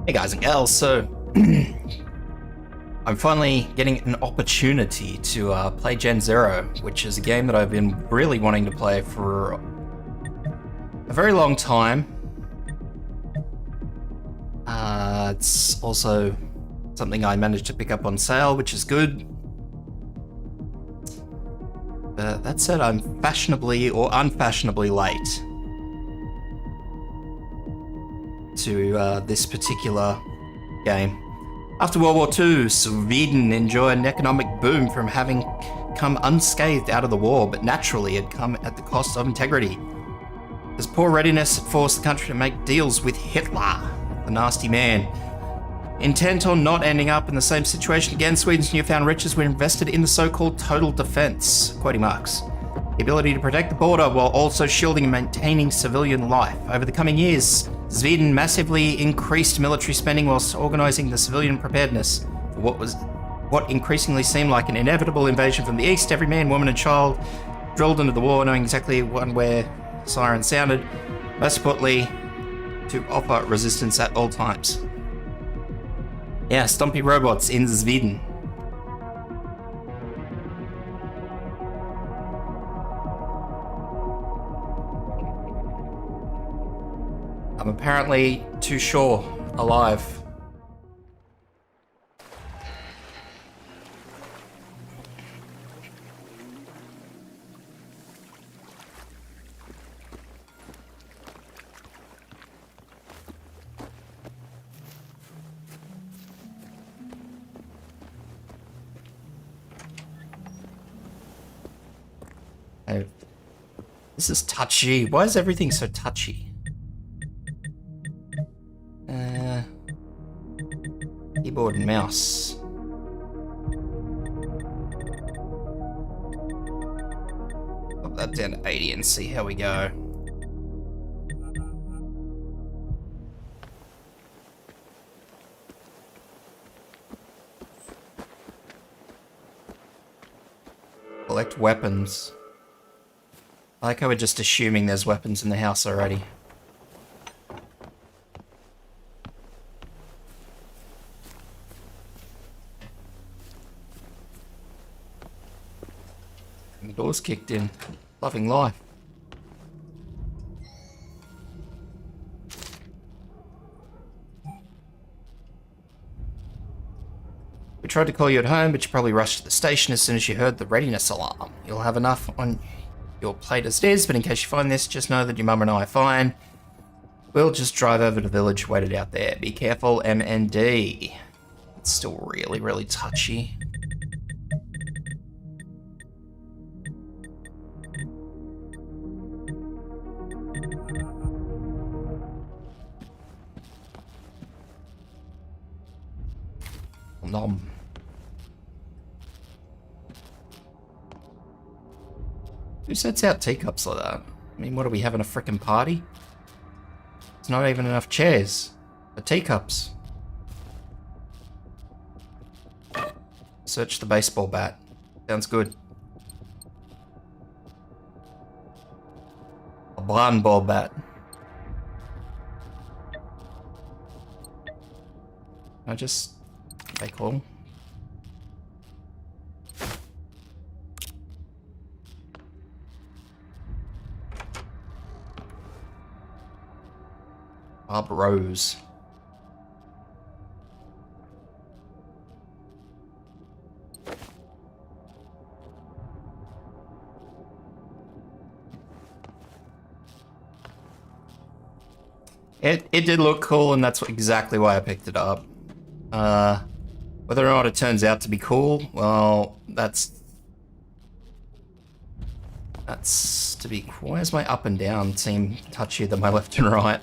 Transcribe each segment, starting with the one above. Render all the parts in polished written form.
Hey guys and gals, so I'm finally getting an opportunity to play Gen Zero, which is a game that I've been really wanting to play for a very long time. It's also something I managed to pick up on sale, which is good. That said, I'm fashionably or unfashionably late to this particular game. After World War II, Sweden enjoyed an economic boom from having come unscathed out of the war, but naturally had come at the cost of integrity. This poor readiness forced the country to make deals with Hitler, the nasty man. Intent on not ending up in the same situation again, Sweden's newfound riches were invested in the so-called total defense, quoting marks, the ability to protect the border while also shielding and maintaining civilian life. Over the coming years, Sweden massively increased military spending whilst organising the civilian preparedness for what increasingly seemed like an inevitable invasion from the east. Every man, woman and child drilled into the war knowing exactly where sirens sounded, most importantly, to offer resistance at all times. Yeah, stompy robots in Sweden. I'm apparently too sure alive. This is touchy. Why is everything so touchy? Keyboard and mouse. Pop that down to 80 and see how we go. Collect weapons. I like how we're just assuming there's weapons in the house already. The door's kicked in. Loving life. We tried to call you at home, but you probably rushed to the station as soon as you heard the readiness alarm. You'll have enough on your plate as it is, but in case you find this, just know that your mum and I are fine. We'll just drive over to the village, wait it out there. Be careful, MND. It's still really, really touchy. Nom. Who sets out teacups like that? I mean, what are we having, a frickin' party? There's not even enough chairs for teacups. Search the baseball bat. Sounds good. A barn ball bat. I just take all. Bob Rose. It did look cool, and that's exactly why I picked it up. Whether or not it turns out to be cool, well, that's to be. Why is my up and down seem touchier than my left and right?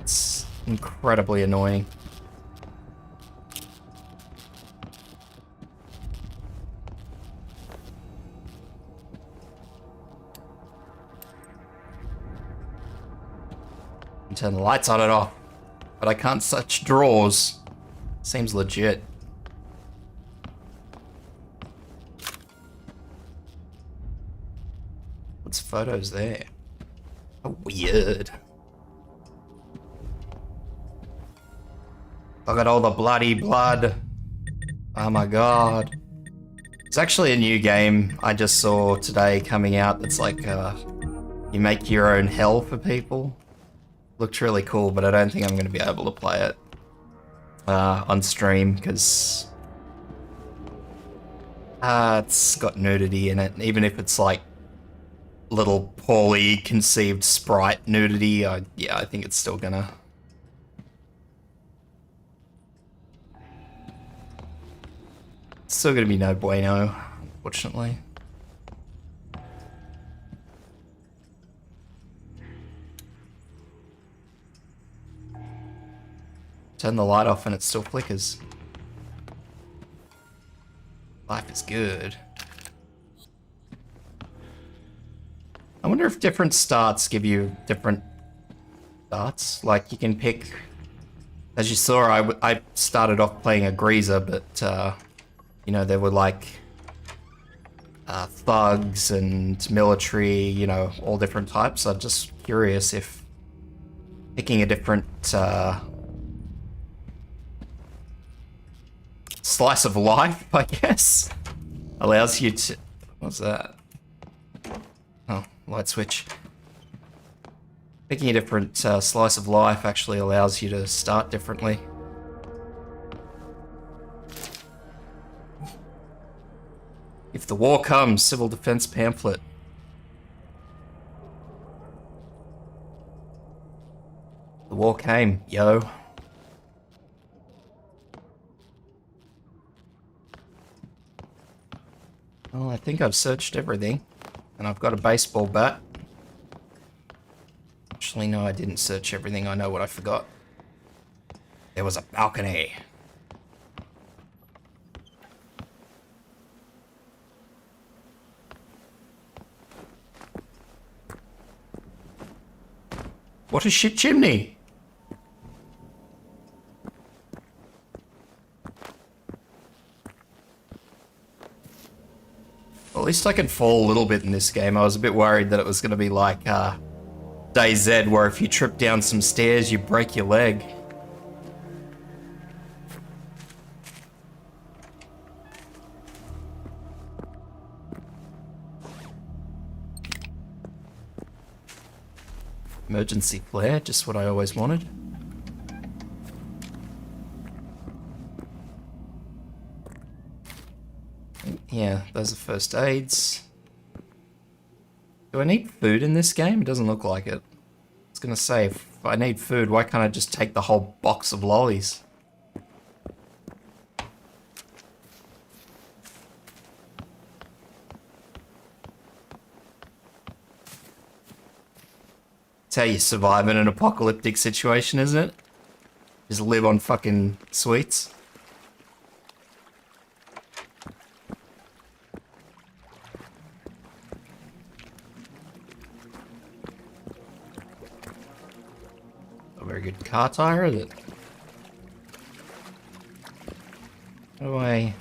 It's incredibly annoying. And turn the lights on and off, but I can't touch drawers. Seems legit. What's photos there? Oh, weird. Look at all the bloody blood. Oh my god. It's actually a new game I just saw today coming out that's like, you make your own hell for people. Looked really cool, but I don't think I'm going to be able to play it on stream because it's got nudity in it. Even if it's like little poorly conceived sprite nudity, yeah, I think it's still gonna. It's still gonna be no bueno, unfortunately. Turn the light off and it still flickers. Life is good. I wonder if different starts give you different starts. Like you can pick, as you saw, I started off playing a greaser, but you know, there were like thugs and military, you know, all different types. I'm just curious if picking a different slice of life, I guess, allows you to... What's that? Oh, light switch. Picking a different slice of life actually allows you to start differently. If the war comes, civil defense pamphlet. The war came, yo. Well, I think I've searched everything. And I've got a baseball bat. Actually, no, I didn't search everything. I know what I forgot. There was a balcony. What a shit chimney! Well, at least I can fall a little bit in this game. I was a bit worried that it was going to be like DayZ, where if you trip down some stairs, you break your leg. Emergency flare, just what I always wanted. Yeah, those are first aids. Do I need food in this game? It doesn't look like it. I was gonna say, if I need food, why can't I just take the whole box of lollies? That's how you survive in an apocalyptic situation, isn't it? Just live on fucking sweets. A very good car tire, is it? How do I...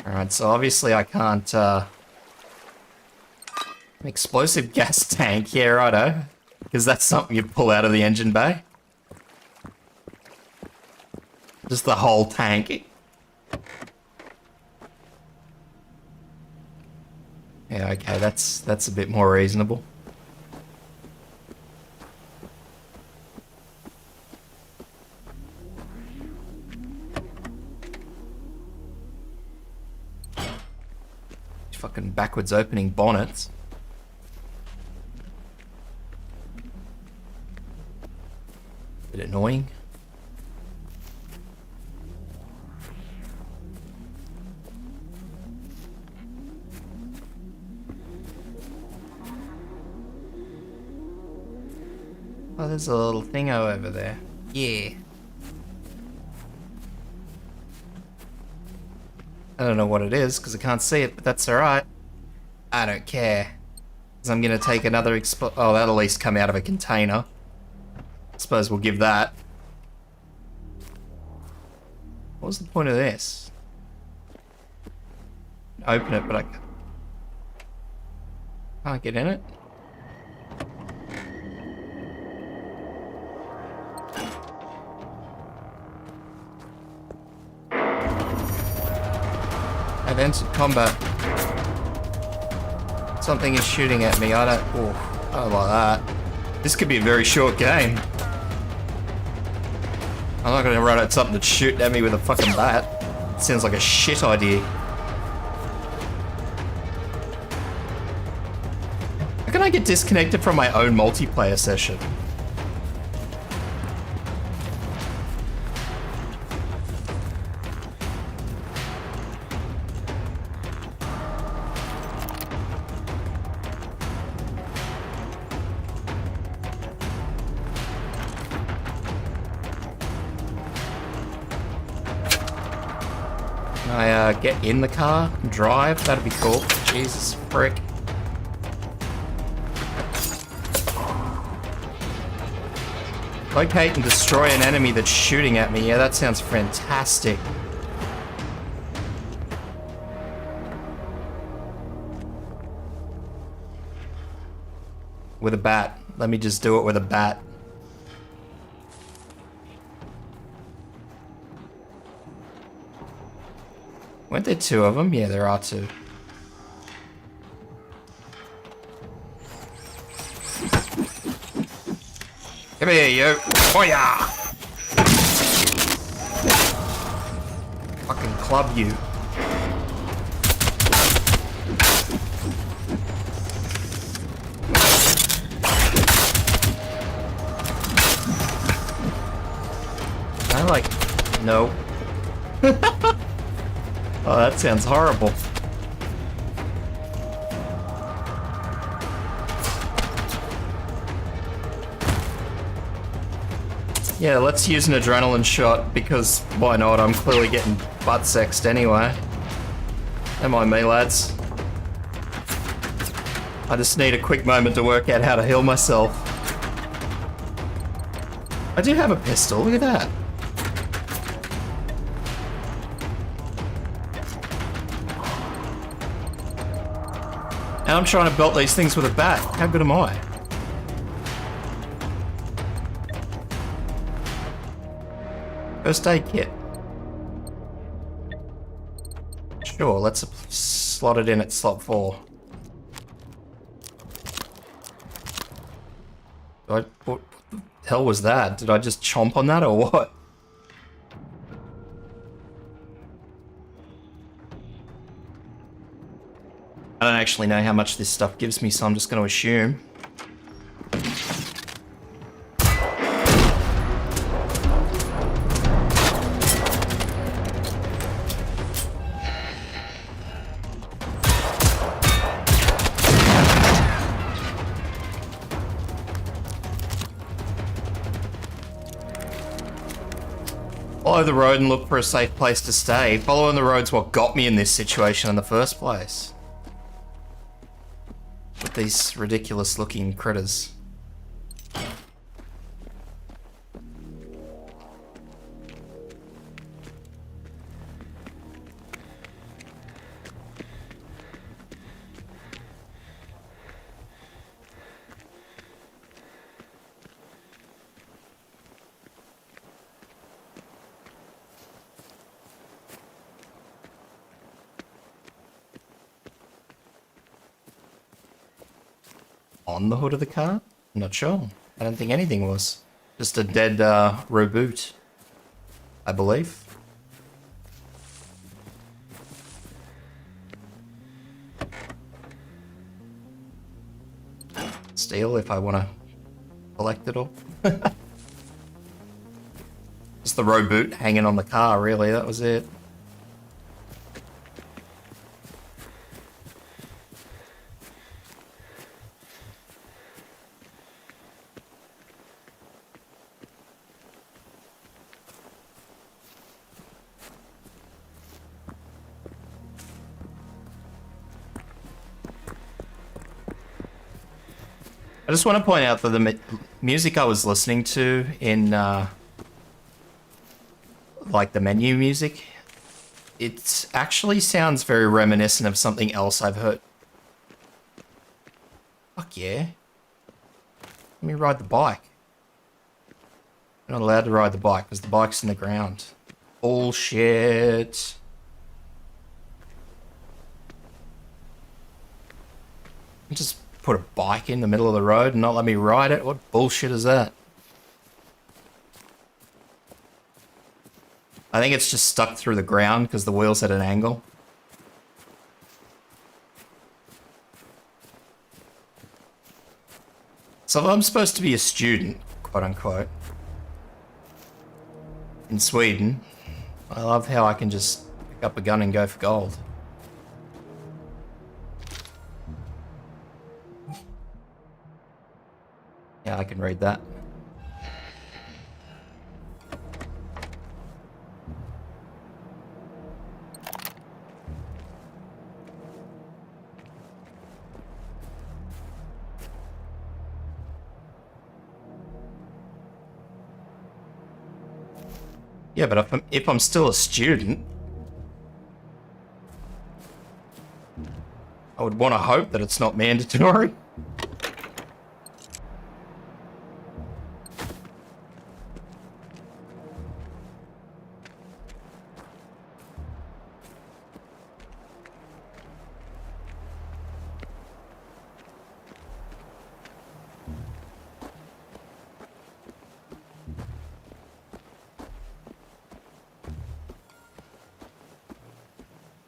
Alright, so obviously I can't, an explosive gas tank, yeah, righto. Because that's something you pull out of the engine bay. Just the whole tank. Yeah, okay, that's a bit more reasonable. Fucking backwards opening bonnets. Bit annoying. Oh, there's a little thingo over there. Yeah. I don't know what it is, because I can't see it, but that's alright. I don't care. Because I'm going to take another oh, that'll at least come out of a container. I suppose we'll give that. What was the point of this? open it, but I can't get in it. I've entered combat. Something is shooting at me. I don't like that. This could be a very short game. I'm not gonna run at something that's shooting at me with a fucking bat. Sounds like a shit idea. How can I get disconnected from my own multiplayer session? Can I get in the car and drive? That'd be cool. Jesus frick. Locate and destroy an enemy that's shooting at me. Yeah, that sounds fantastic. With a bat. Let me just do it with a bat. Weren't there two of them? Yeah, there are two. Come here, you. Oh yeah! Fucking club you. I like... No. Oh, that sounds horrible. Yeah, let's use an adrenaline shot, because why not? I'm clearly getting butt-sexed anyway. Don't mind me, lads. I just need a quick moment to work out how to heal myself. I do have a pistol, look at that. And I'm trying to belt these things with a bat. How good am I? First aid kit. Sure, let's slot it in at slot 4. What the hell was that? Did I just chomp on that or what? I don't actually know how much this stuff gives me, so I'm just going to assume. Follow the road and look for a safe place to stay. Following the road's what got me in this situation in the first place. With these ridiculous looking critters. On the hood of the car? I'm not sure. I don't think anything was. Just a dead reboot, I believe. Steal if I want to collect it all. Just the reboot hanging on the car, really. That was it. I just want to point out that the music I was listening to in, like, the menu music It actually sounds very reminiscent of something else I've heard. Fuck yeah. Let me ride the bike. I'm not allowed to ride the bike because the bike's in the ground. Bullshit. Just put a bike in the middle of the road and not let me ride it? What bullshit is that? I think it's just stuck through the ground because the wheel's at an angle. So I'm supposed to be a student, quote unquote, in Sweden. I love how I can just pick up a gun and go for gold. Yeah, I can read that. Yeah, but if I'm still a student, I would want to hope that it's not mandatory.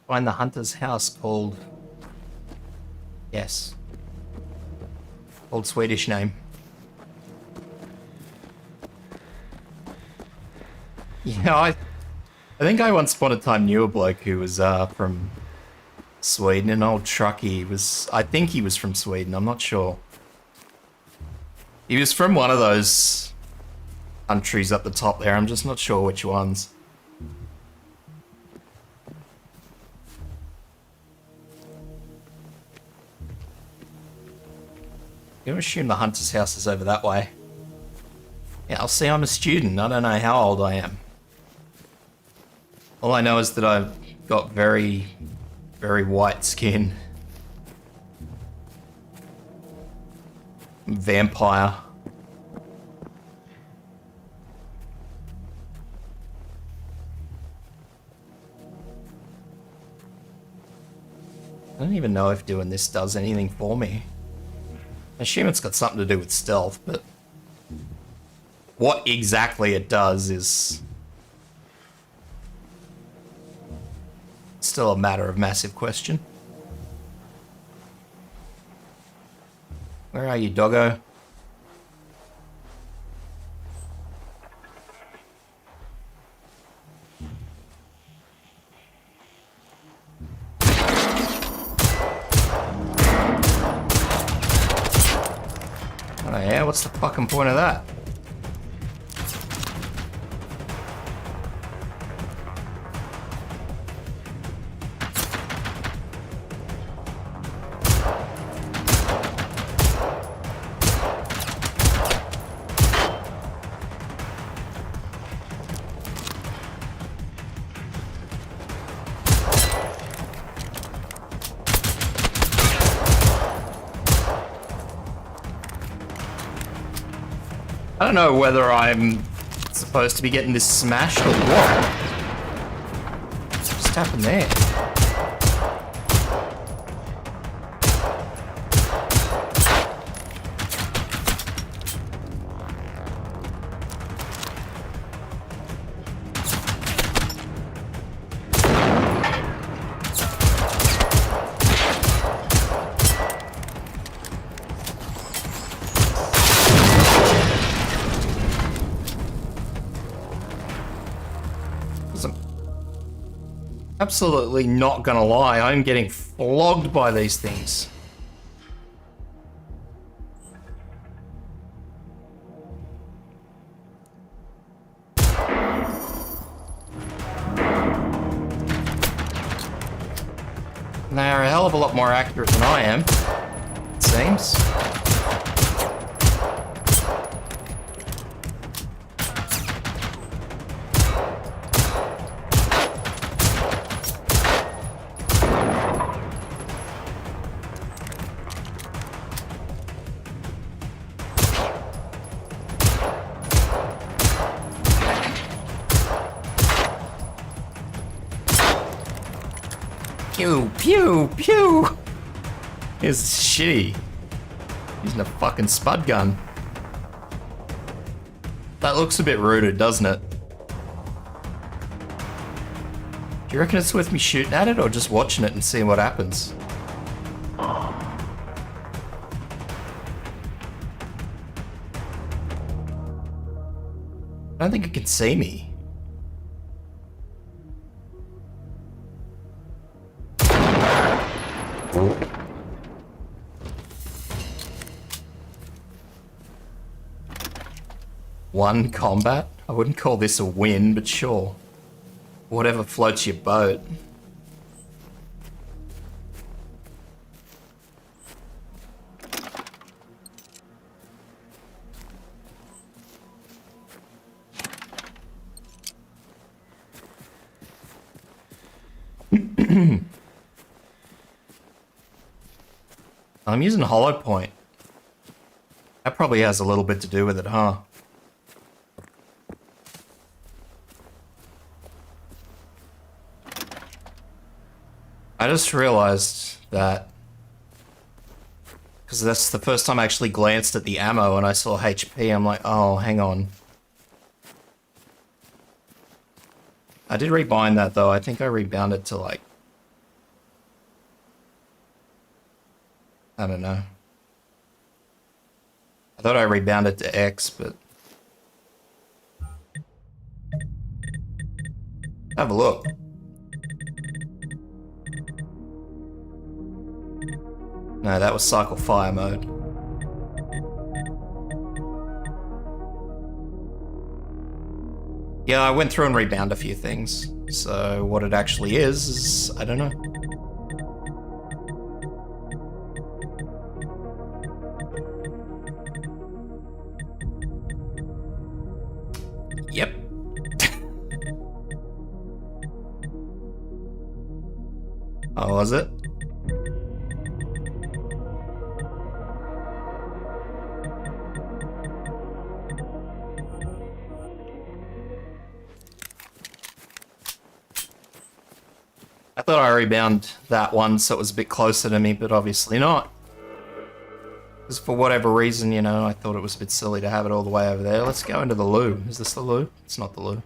Find the hunter's house called... Yes. Old Swedish name. Yeah, I think I once upon a time knew a bloke who was from Sweden, an old truckie. I think he was from Sweden, I'm not sure. He was from one of those countries up the top there, I'm just not sure which ones. I'm gonna assume the hunter's house is over that way. Yeah, I'll see I'm a student. I don't know how old I am. All I know is that I've got very, very white skin. Vampire. I don't even know if doing this does anything for me. I assume it's got something to do with stealth, but what exactly it does is still a matter of massive question. Where are you, doggo? Oh yeah, what's the fucking point of that? I don't know whether I'm supposed to be getting this smashed or what. What just happened there? Absolutely not gonna lie, I'm getting flogged by these things. They're a hell of a lot more accurate than I am, it seems. Pew, pew, pew. It's shitty. Using a fucking spud gun. That looks a bit rooted, doesn't it? Do you reckon it's worth me shooting at it or just watching it and seeing what happens? I don't think it can see me. One combat? I wouldn't call this a win, but sure. Whatever floats your boat. I'm using hollow point. That probably has a little bit to do with it, huh? I just realized that because that's the first time I actually glanced at the ammo and I saw HP, I'm like, oh, hang on. I did rebind that though. I think I rebound it to like, I don't know. I thought I rebounded to X, but have a look. No, that was cycle fire mode. Yeah, I went through and rebound a few things. So what it actually is I don't know. Yep. Oh, was it? I thought I rebound that one so it was a bit closer to me, but obviously not. Because for whatever reason, you know, I thought it was a bit silly to have it all the way over there. Let's go into the loo. Is this the loo? It's not the loo.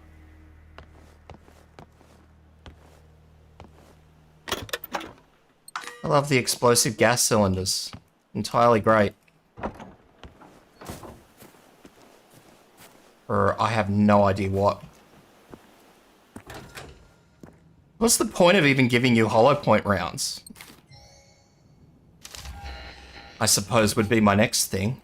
I love the explosive gas cylinders. Entirely great. Or I have no idea what. What's the point of even giving you hollow point rounds? I suppose would be my next thing.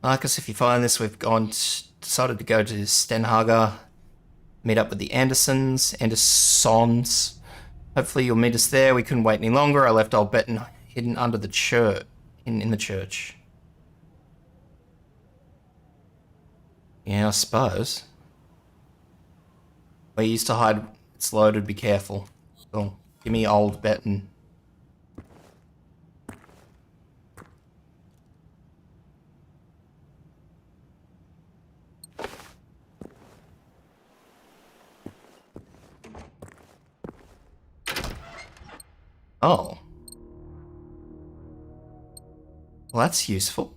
Marcus, if you find this, we've decided to go to Stenhager, meet up with the Andersons. Hopefully you'll meet us there. We couldn't wait any longer. I left old Betten hidden under the church, in the church. Yeah, I suppose. Where you used to hide, it's loaded, be careful. So, give me old Betten. Oh. Well, that's useful.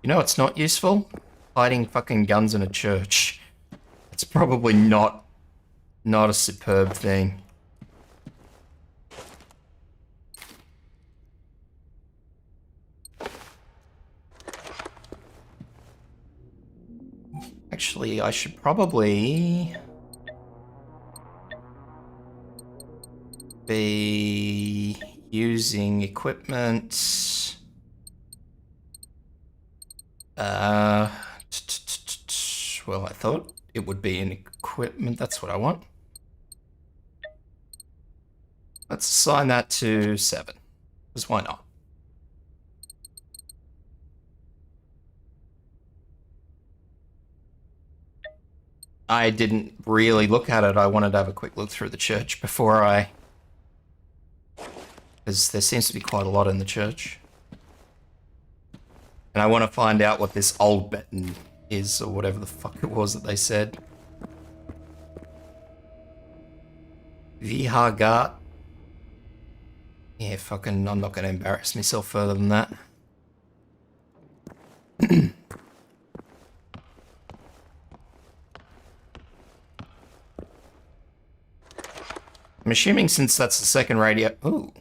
You know what's not useful? Hiding fucking guns in a church. It's probably not a superb thing. Actually, I should probably be using equipment. Well, I thought it would be in equipment. That's what I want. Let's assign that to 7. Because why not? I didn't really look at it. I wanted to have a quick look through the church before I... Because there seems to be quite a lot in the church. And I want to find out what this old button is, or whatever the fuck it was that they said. Vihagat. Yeah, fucking, I'm not going to embarrass myself further than that. I'm assuming since that's the second radio... Ooh.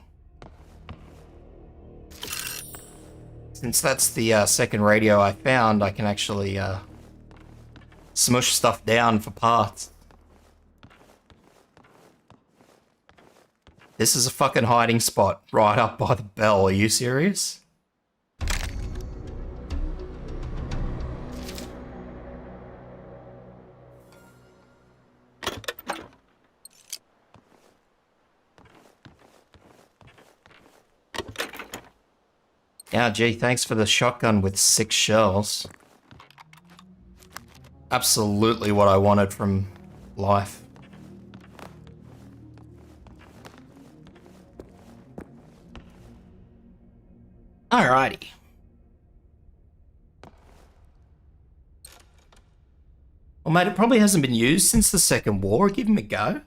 Since that's the second radio I found, I can actually smush stuff down for parts. This is a fucking hiding spot right up by the bell. Are you serious? Yeah, gee, thanks for the shotgun with 6 shells. Absolutely what I wanted from life. Alrighty. Well, mate, it probably hasn't been used since the Second War. Give him a go.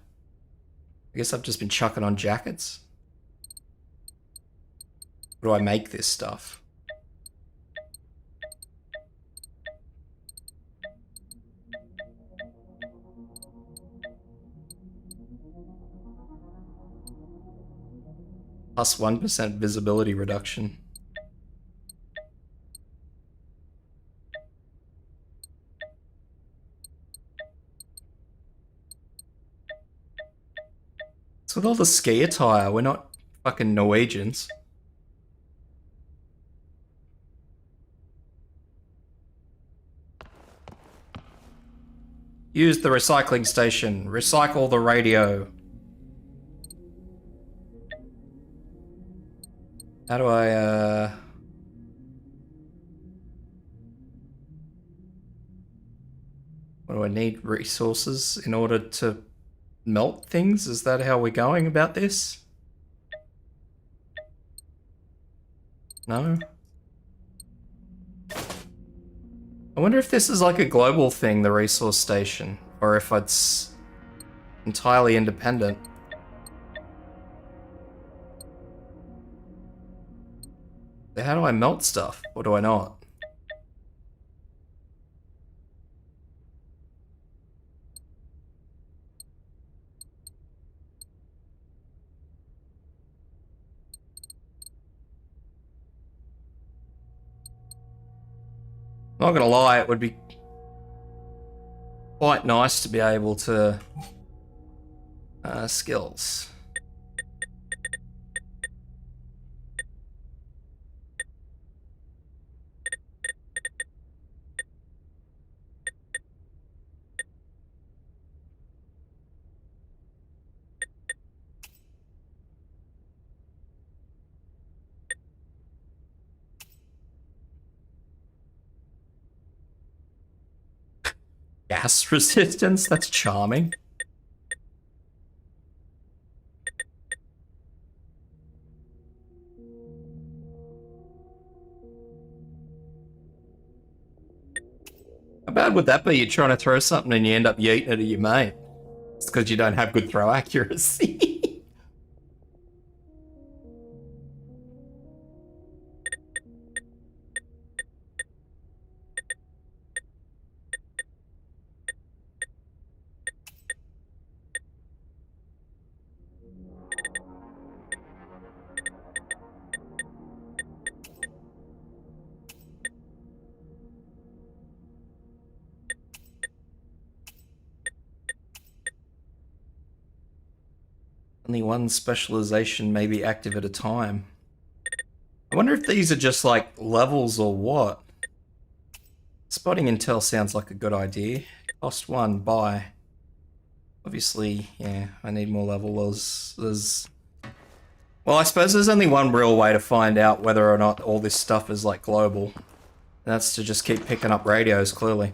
I guess I've just been chucking on jackets. How do I make this stuff? Plus 1% visibility reduction. So with all the ski attire, we're not fucking Norwegians. Use the recycling station. Recycle the radio. How do I, what do I need? Resources in order to melt things? Is that how we're going about this? No? I wonder if this is like a global thing, the resource station, or if it's entirely independent. How do I melt stuff? Or do I not? Not gonna lie, it would be quite nice to be able to skills. Gas resistance? That's charming. How bad would that be? You're trying to throw something and you end up yeeting it at your mate. It's because you don't have good throw accuracy. Only one specialization may be active at a time. I wonder if these are just like levels or what. Spotting intel sounds like a good idea. Cost 1, buy. Obviously, yeah, I need more levels. Well, I suppose there's only one real way to find out whether or not all this stuff is like global. And that's to just keep picking up radios, clearly.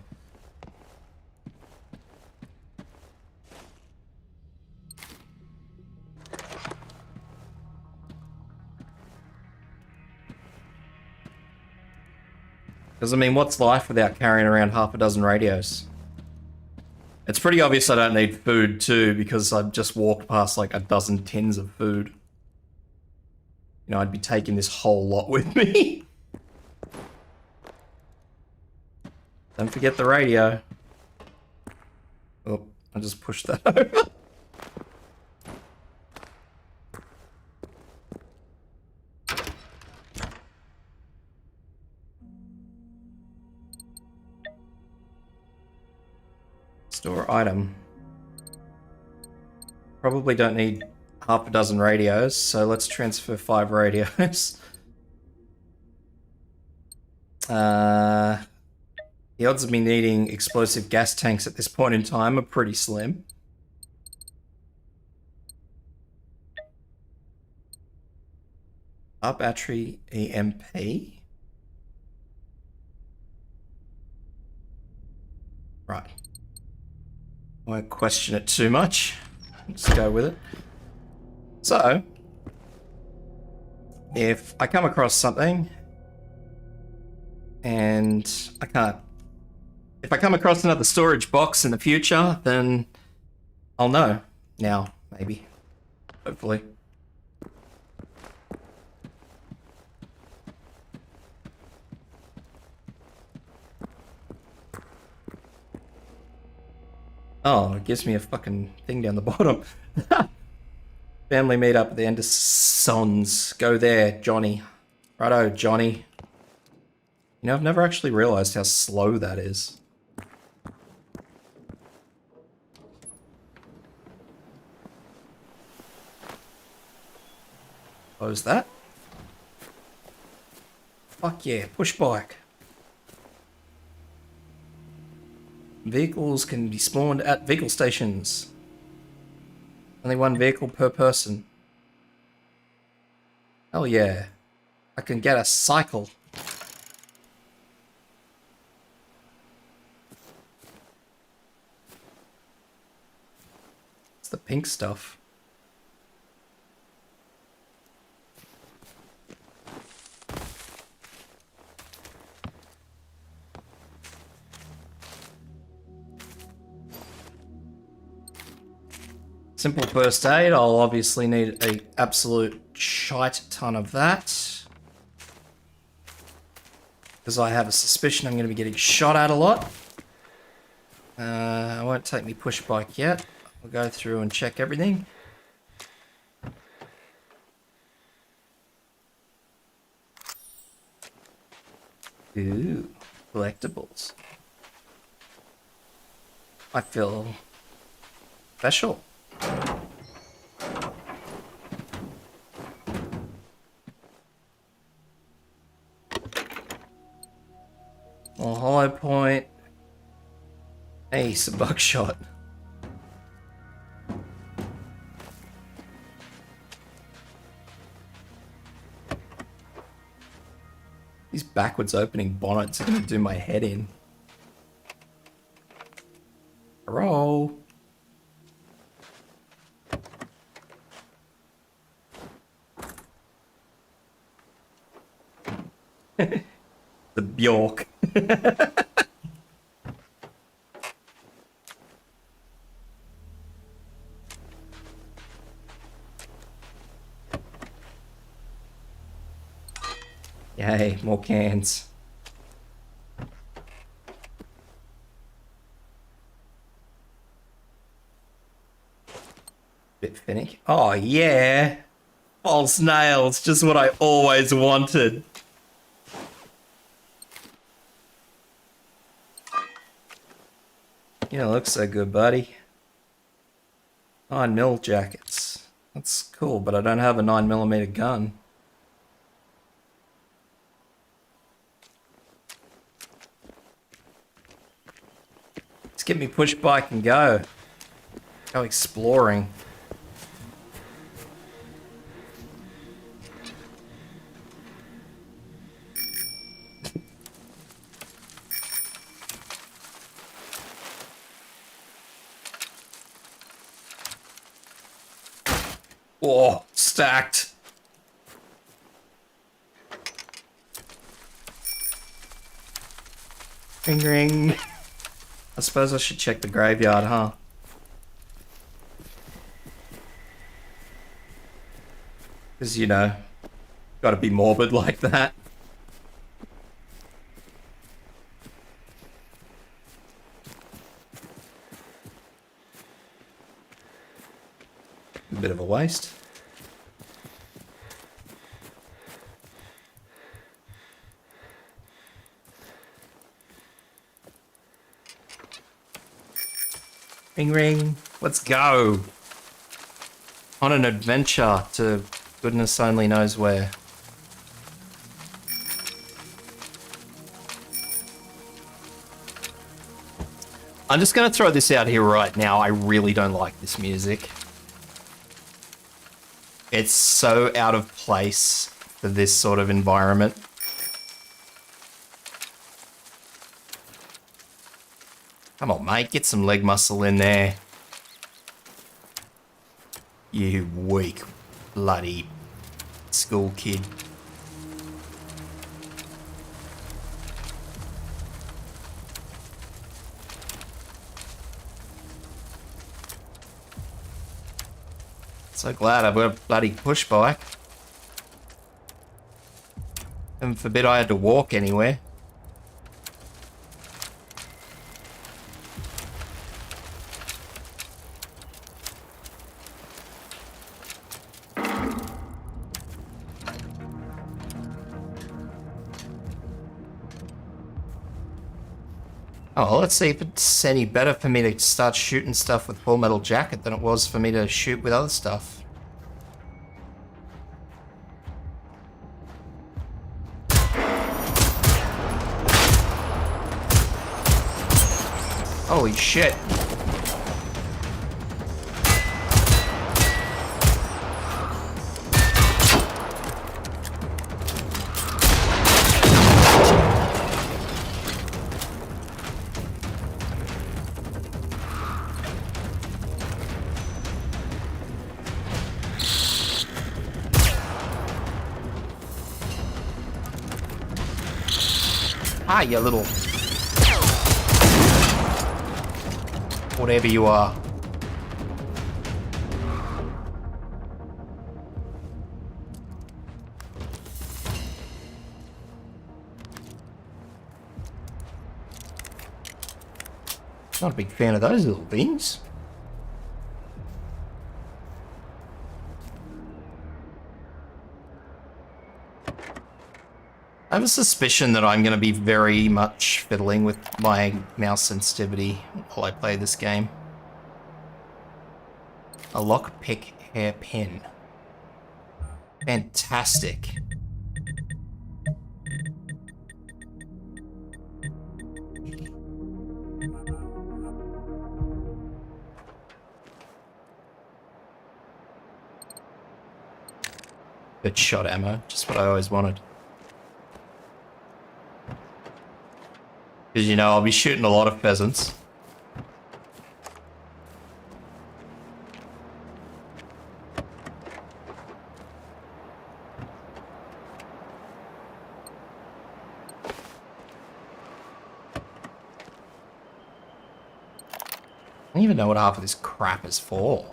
Because, I mean, what's life without carrying around half a dozen radios? It's pretty obvious I don't need food, too, because I've just walked past, like, a dozen tins of food. You know, I'd be taking this whole lot with me. Don't forget the radio. Oh, I just pushed that over. Store item. Probably don't need half a dozen radios, so let's transfer 5 radios. The odds of me needing explosive gas tanks at this point in time are pretty slim. Our battery EMP. Right. I won't question it too much. Just go with it. So, if I come across something and if I come across another storage box in the future, then I'll know. Now, maybe. Hopefully. Oh, it gives me a fucking thing down the bottom. Family meetup at the Andersons. Go there, Johnny. Righto, Johnny. You know, I've never actually realized how slow that is. Close that. Fuck yeah, push bike. Vehicles can be spawned at vehicle stations. Only 1 vehicle per person. Hell yeah. I can get a cycle. It's the pink stuff. Simple first aid, I'll obviously need a absolute shite ton of that. Because I have a suspicion I'm going to be getting shot at a lot. I won't take me push bike yet. I'll go through and check everything. Ooh, collectibles. I feel special. Well, hollow point. Ace, a buckshot. These backwards opening bonnets are gonna do my head in. Roll. The Bjork. Yay, more cans. Bit finicky. Oh yeah! False nails, just what I always wanted. You don't look so good, buddy. 9mm jackets. That's cool, but I don't have a 9mm gun. Let's get me push bike and go. Go exploring. Oh, stacked. Ring ring. I suppose I should check the graveyard, huh? Because, you know, gotta be morbid like that. A bit of a waste. Ring ring. Let's go. On an adventure to goodness only knows where. I'm just going to throw this out here right now. I really don't like this music. It's so out of place for this sort of environment. Come on, mate. Get some leg muscle in there. You weak, bloody school kid. So glad I've got a bloody push bike. Heaven forbid I had to walk anywhere. Oh, well, let's see if it's any better for me to start shooting stuff with Full Metal Jacket than it was for me to shoot with other stuff. Holy shit. Ah, you little... whatever you are. Not a big fan of those little things. I have a suspicion that I'm going to be very much fiddling with my mouse sensitivity while I play this game. A lockpick hairpin. Fantastic. Good shot ammo, just what I always wanted. Because, you know, I'll be shooting a lot of pheasants. I don't even know what half of this crap is for.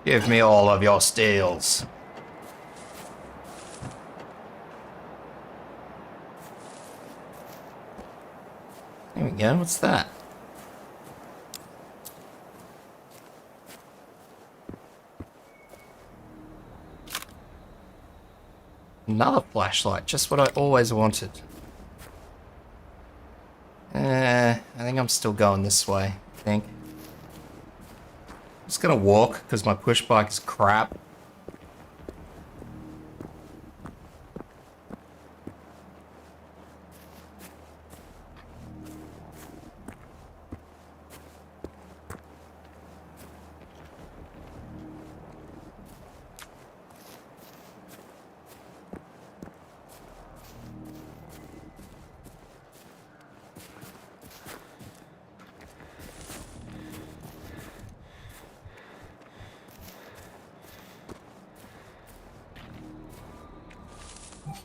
Give me all of your steals. There we go, what's that? Another flashlight, just what I always wanted. I think I'm still going this way, I think. I'm just gonna walk, because my push bike is crap.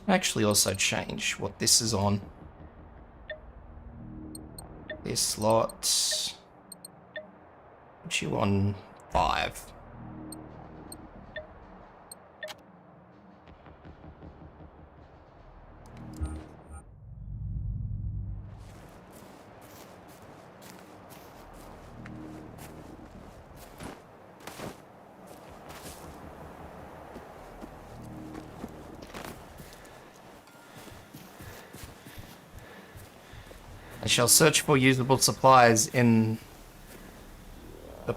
Actually also change what this is on. This lot. Put you on 5. I shall search for usable supplies in the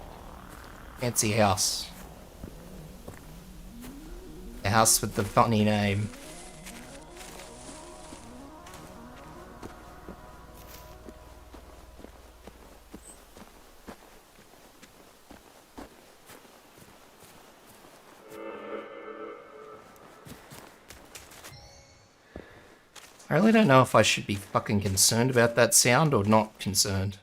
fancy house. The house with the funny name. I really don't know if I should be fucking concerned about that sound or not concerned.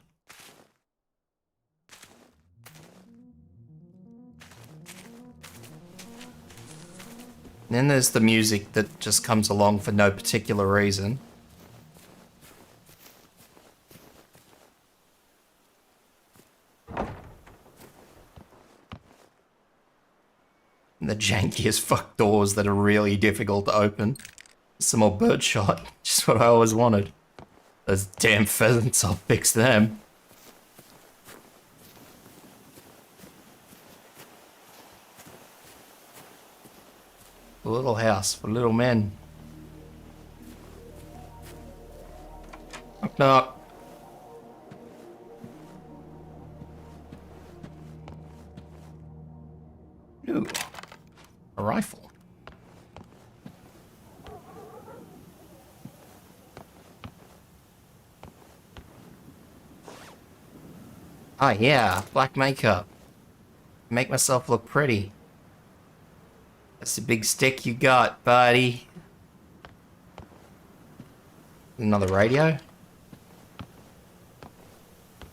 And then there's the music that just comes along for no particular reason. And the janky as fuck doors that are really difficult to open. Some more birdshot, just what I always wanted. Those damn pheasants, I'll fix them. A little house for little men. Knock knock. Ooh, a rifle. Ah, yeah, black makeup. Make myself look pretty. That's the big stick you got, buddy. Another radio?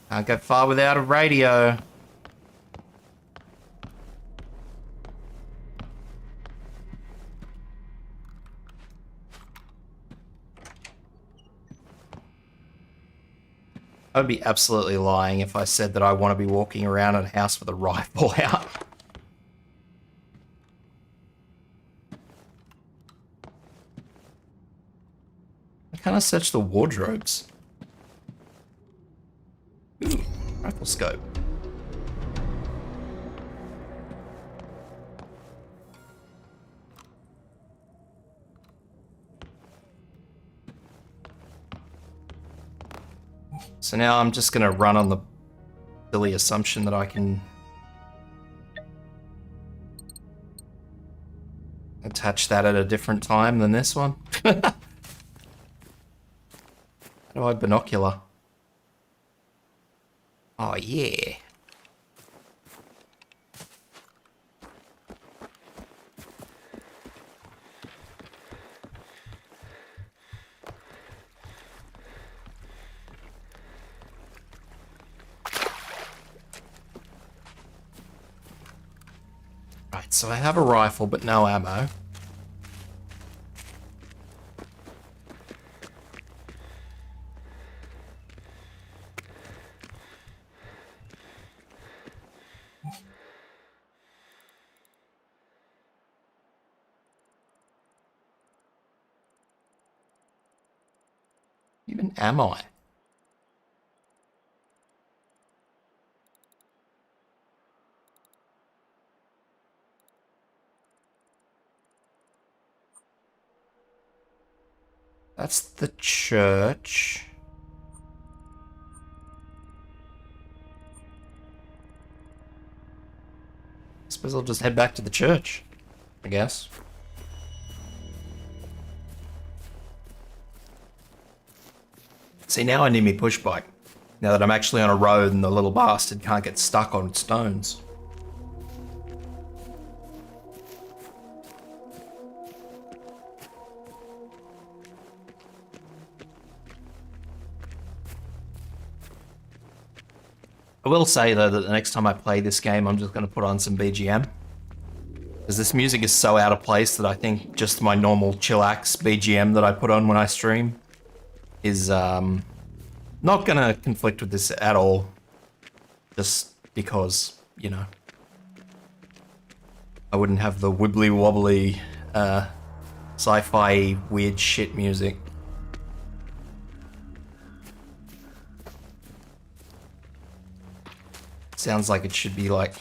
Can't go far without a radio. I'd be absolutely lying if I said that I want to be walking around in a house with a rifle out. Can I search the wardrobes? Ooh, rifle scope. So now I'm just going to run on the silly assumption that I can attach that at a different time than this one. How do I binocular? Oh, yeah. Right, so I have a rifle, but no ammo. Even am I? That's the church. Suppose I'll just head back to the church, I guess. See, now I need me push bike. Now that I'm actually on a road and the little bastard can't get stuck on stones. I will say though that the next time I play this game, I'm just going to put on some BGM. Because this music is so out of place that I think just my normal chillax BGM that I put on when I stream is not gonna conflict with this at all. Just because, you know, I wouldn't have the wibbly wobbly sci-fi weird shit music. Sounds like it should be like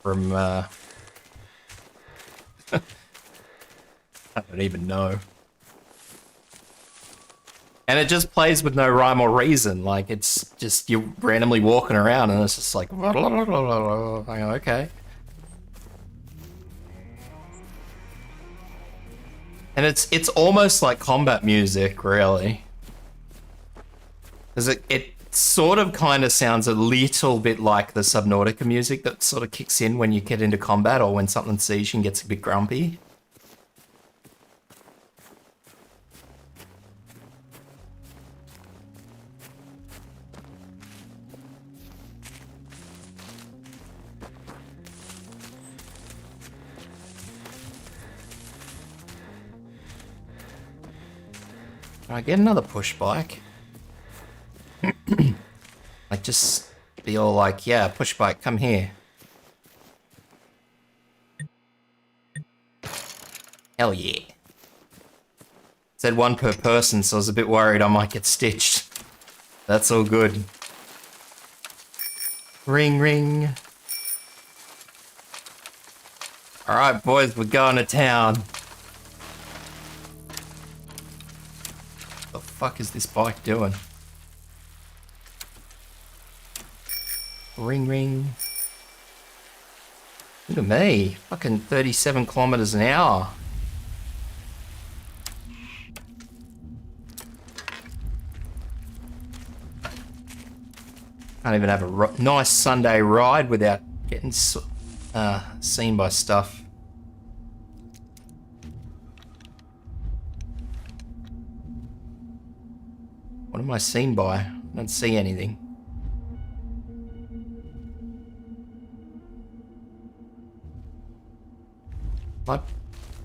from I don't even know. And it just plays with no rhyme or reason. Like, it's just you're randomly walking around and it's just like okay. And it's almost like combat music, really. Because it sort of kind of sounds a little bit like the Subnautica music that sort of kicks in when you get into combat or when something's siege and gets a bit grumpy. Can I get another push bike? Like, just be all like, yeah, push bike, come here. Hell yeah. Said one per person, so I was a bit worried I might get stitched. That's all good. Ring, ring. Alright, boys, we're going to town. What the fuck is this bike doing? Ring, ring. Look at me. Fucking 37 kilometers an hour. Can't even have a nice Sunday ride without getting seen by stuff. What am I seen by? I don't see anything. Am I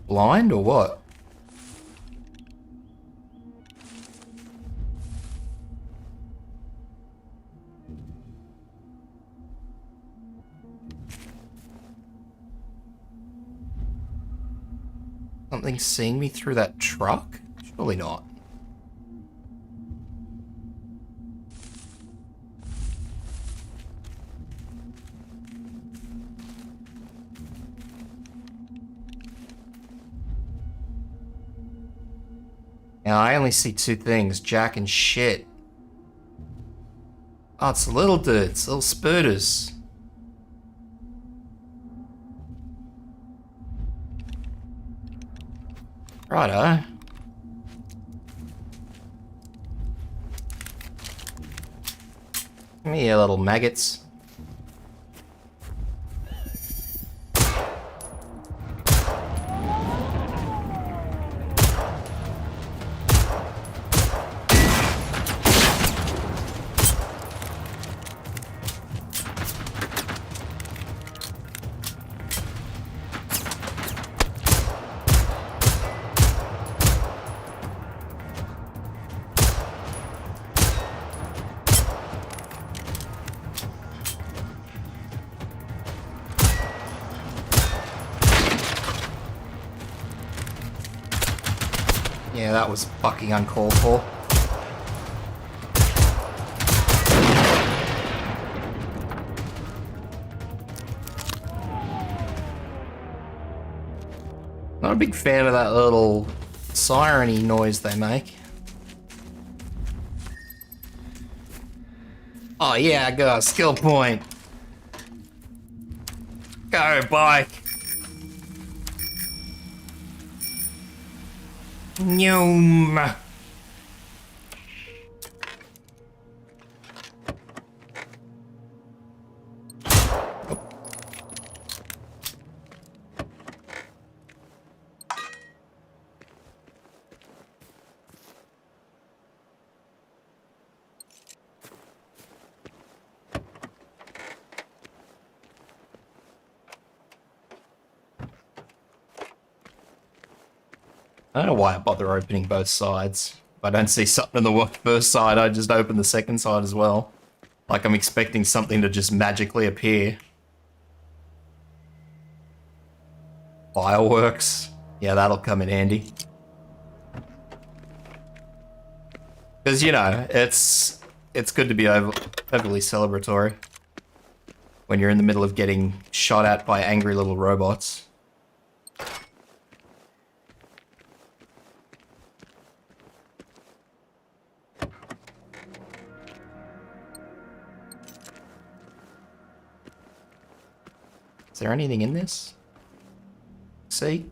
blind or what? Something seeing me through that truck? Surely not. Now I only see two things, Jack and shit. Oh, it's the little dudes, little spooters. Righto. Come here, little maggots. Yeah, that was fucking uncalled for. Not a big fan of that little siren-y noise they make. Oh yeah, I got a skill point. Go, bike. Noom. I don't know why I bother opening both sides. If I don't see something on the first side, I just open the second side as well. Like I'm expecting something to just magically appear. Fireworks. Yeah, that'll come in handy. Because, you know, it's good to be overly celebratory when you're in the middle of getting shot at by angry little robots. Is there anything in this? See?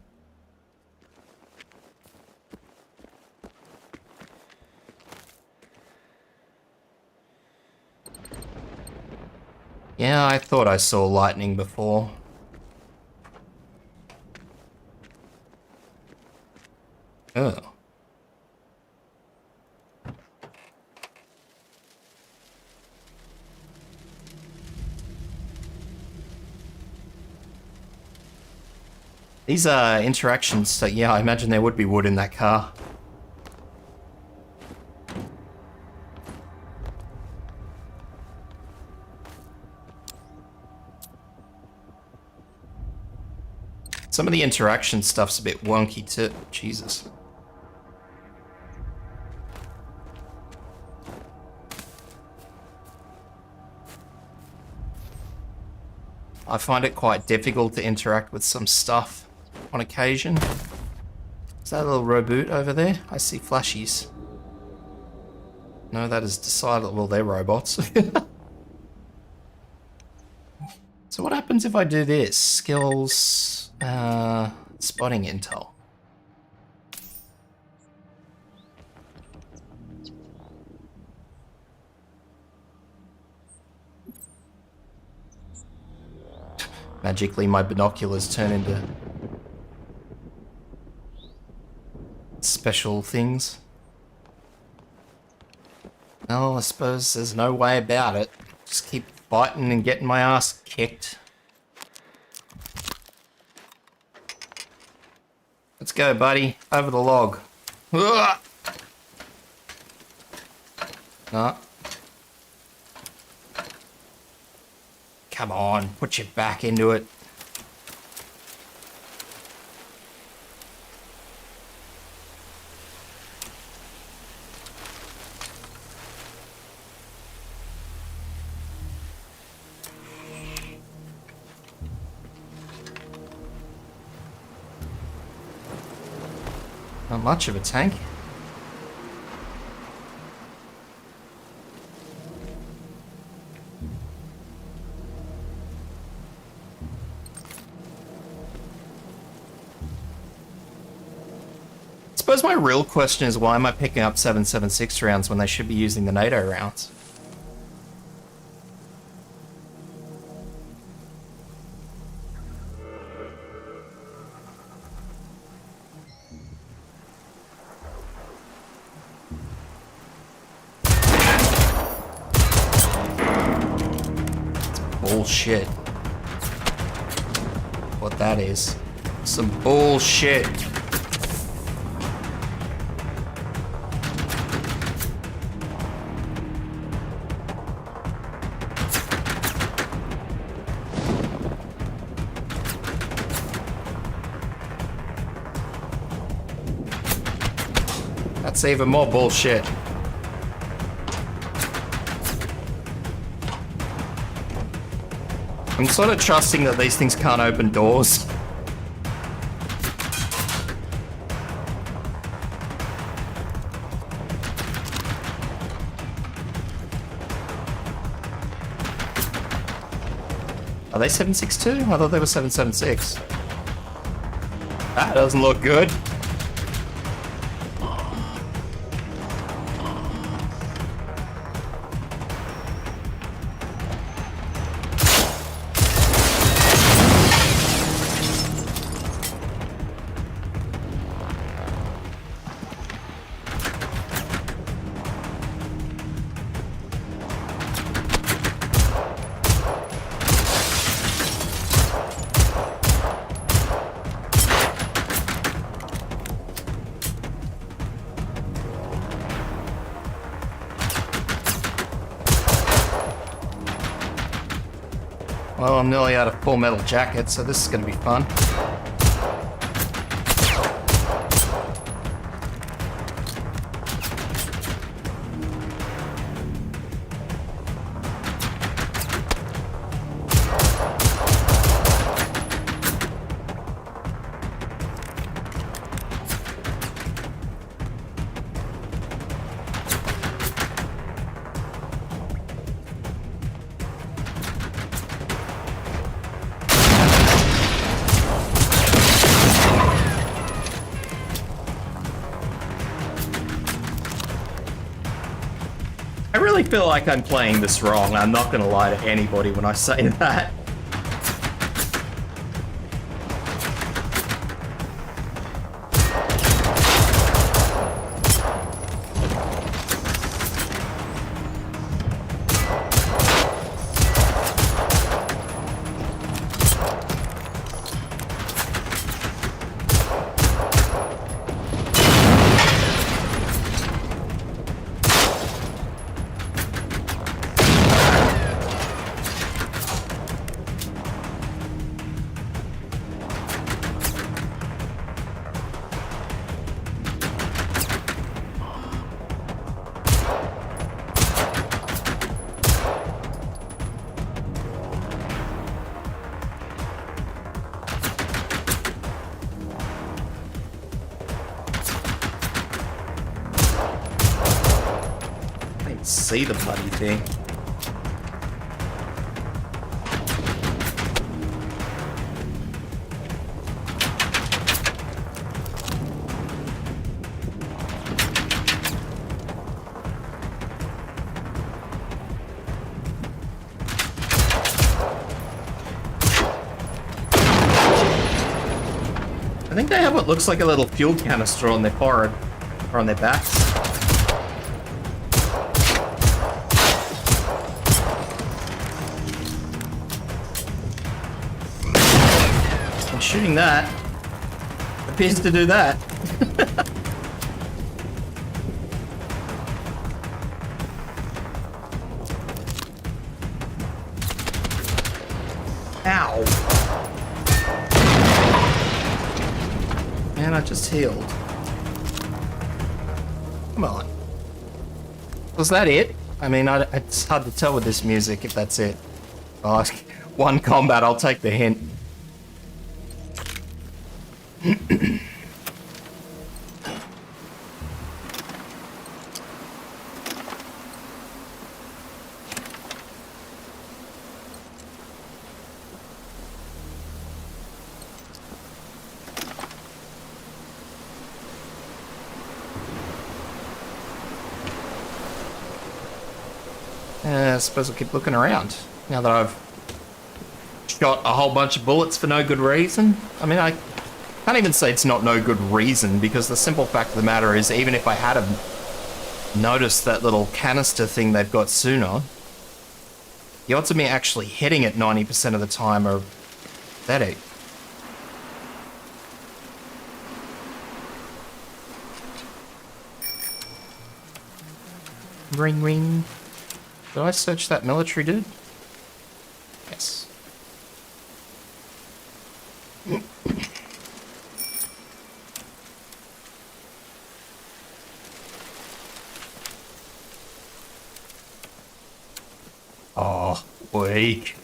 Yeah, I thought I saw lightning before. Oh. These interactions, so yeah, I imagine there would be wood in that car. Some of the interaction stuff's a bit wonky too. Jesus. I find it quite difficult to interact with some stuff on occasion. Is that a little reboot over there? I see flashies. No, that is decided. Well, they're robots. So what happens if I do this? Skills, spotting intel. Magically, my binoculars turn into special things. Well, I suppose there's no way about it. Just keep fighting and getting my ass kicked. Let's go, buddy. Over the log. Ugh! No. Come on, put your back into it. Not much of a tank. I suppose my real question is, why am I picking up 7.76 rounds when they should be using the NATO rounds? Bullshit. What that is. Some bullshit. That's even more bullshit. I'm sort of trusting that these things can't open doors. Are they 7.62? I thought they were 7.76. That doesn't look good. Well, I'm nearly out of full metal jacket, so this is going to be fun. I really feel like I'm playing this wrong. I'm not going to lie to anybody when I say that. See the bloody thing. I think they have what looks like a little fuel canister on their forehead or on their backs. Shooting that appears to do that. Ow. Man, I just healed. Come on. Was that it? I mean, it's hard to tell with this music if that's it. Oh, one combat, I'll take the hint. I suppose I'll keep looking around now that I've shot a whole bunch of bullets for no good reason. I mean, I can't even say it's not no good reason, because the simple fact of the matter is, even if I had noticed that little canister thing they've got sooner, the odds of me actually hitting it 90% of the time are pathetic. Ring ring. Did I search that military dude? Yes. Oh, weak.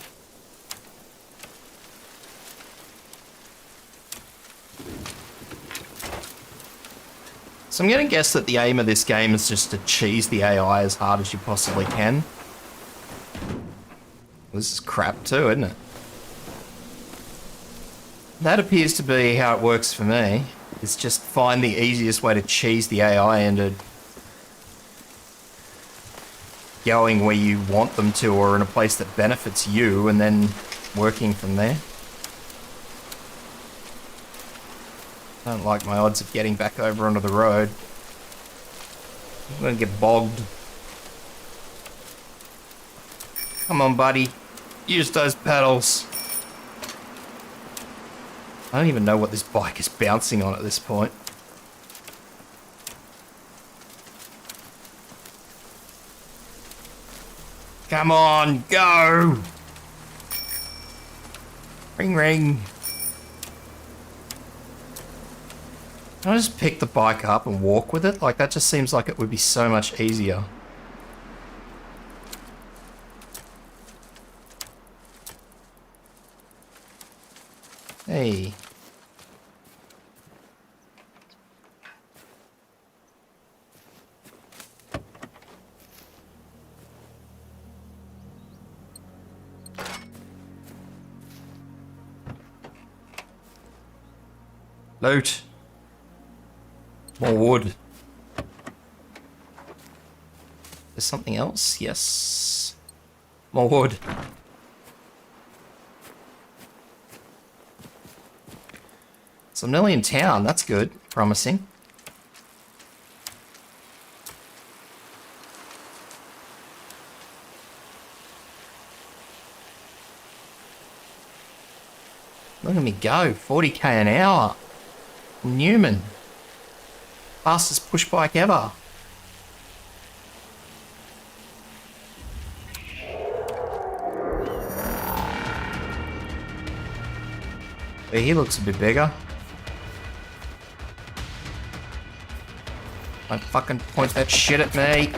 So I'm going to guess that the aim of this game is just to cheese the AI as hard as you possibly can. This is crap too, isn't it? That appears to be how it works for me. It's just find the easiest way to cheese the AI into going where you want them to, or in a place that benefits you, and then working from there. I don't like my odds of getting back over onto the road. I'm gonna get bogged. Come on, buddy. Use those pedals. I don't even know what this bike is bouncing on at this point. Come on, go! Ring ring. Can I just pick the bike up and walk with it? Like, that just seems like it would be so much easier. Hey. Loot. More wood. There's something else? Yes. More wood. So I'm nearly in town. That's good. Promising. Look at me go. 40k an hour. Newman. Fastest push bike ever. But he looks a bit bigger. Don't fucking point that shit at me.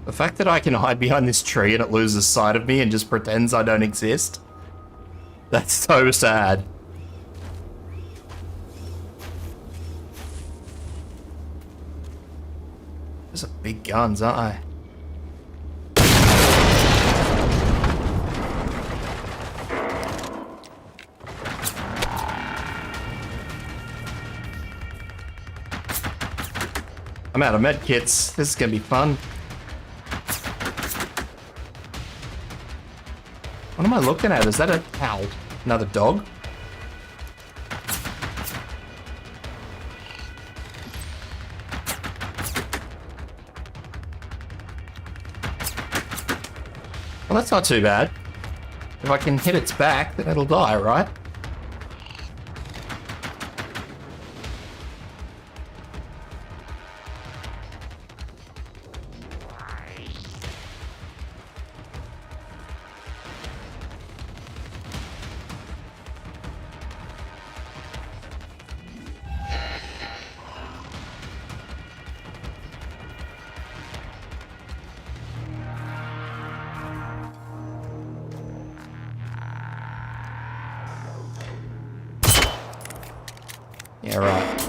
The fact that I can hide behind this tree and it loses sight of me and just pretends I don't exist. That's so sad. Those are big guns, aren't they? I'm out of med kits. This is gonna be fun. What am I looking at? Is that a owl? Another dog? Well, that's not too bad. If I can hit its back, then it'll die, right? Yeah, right.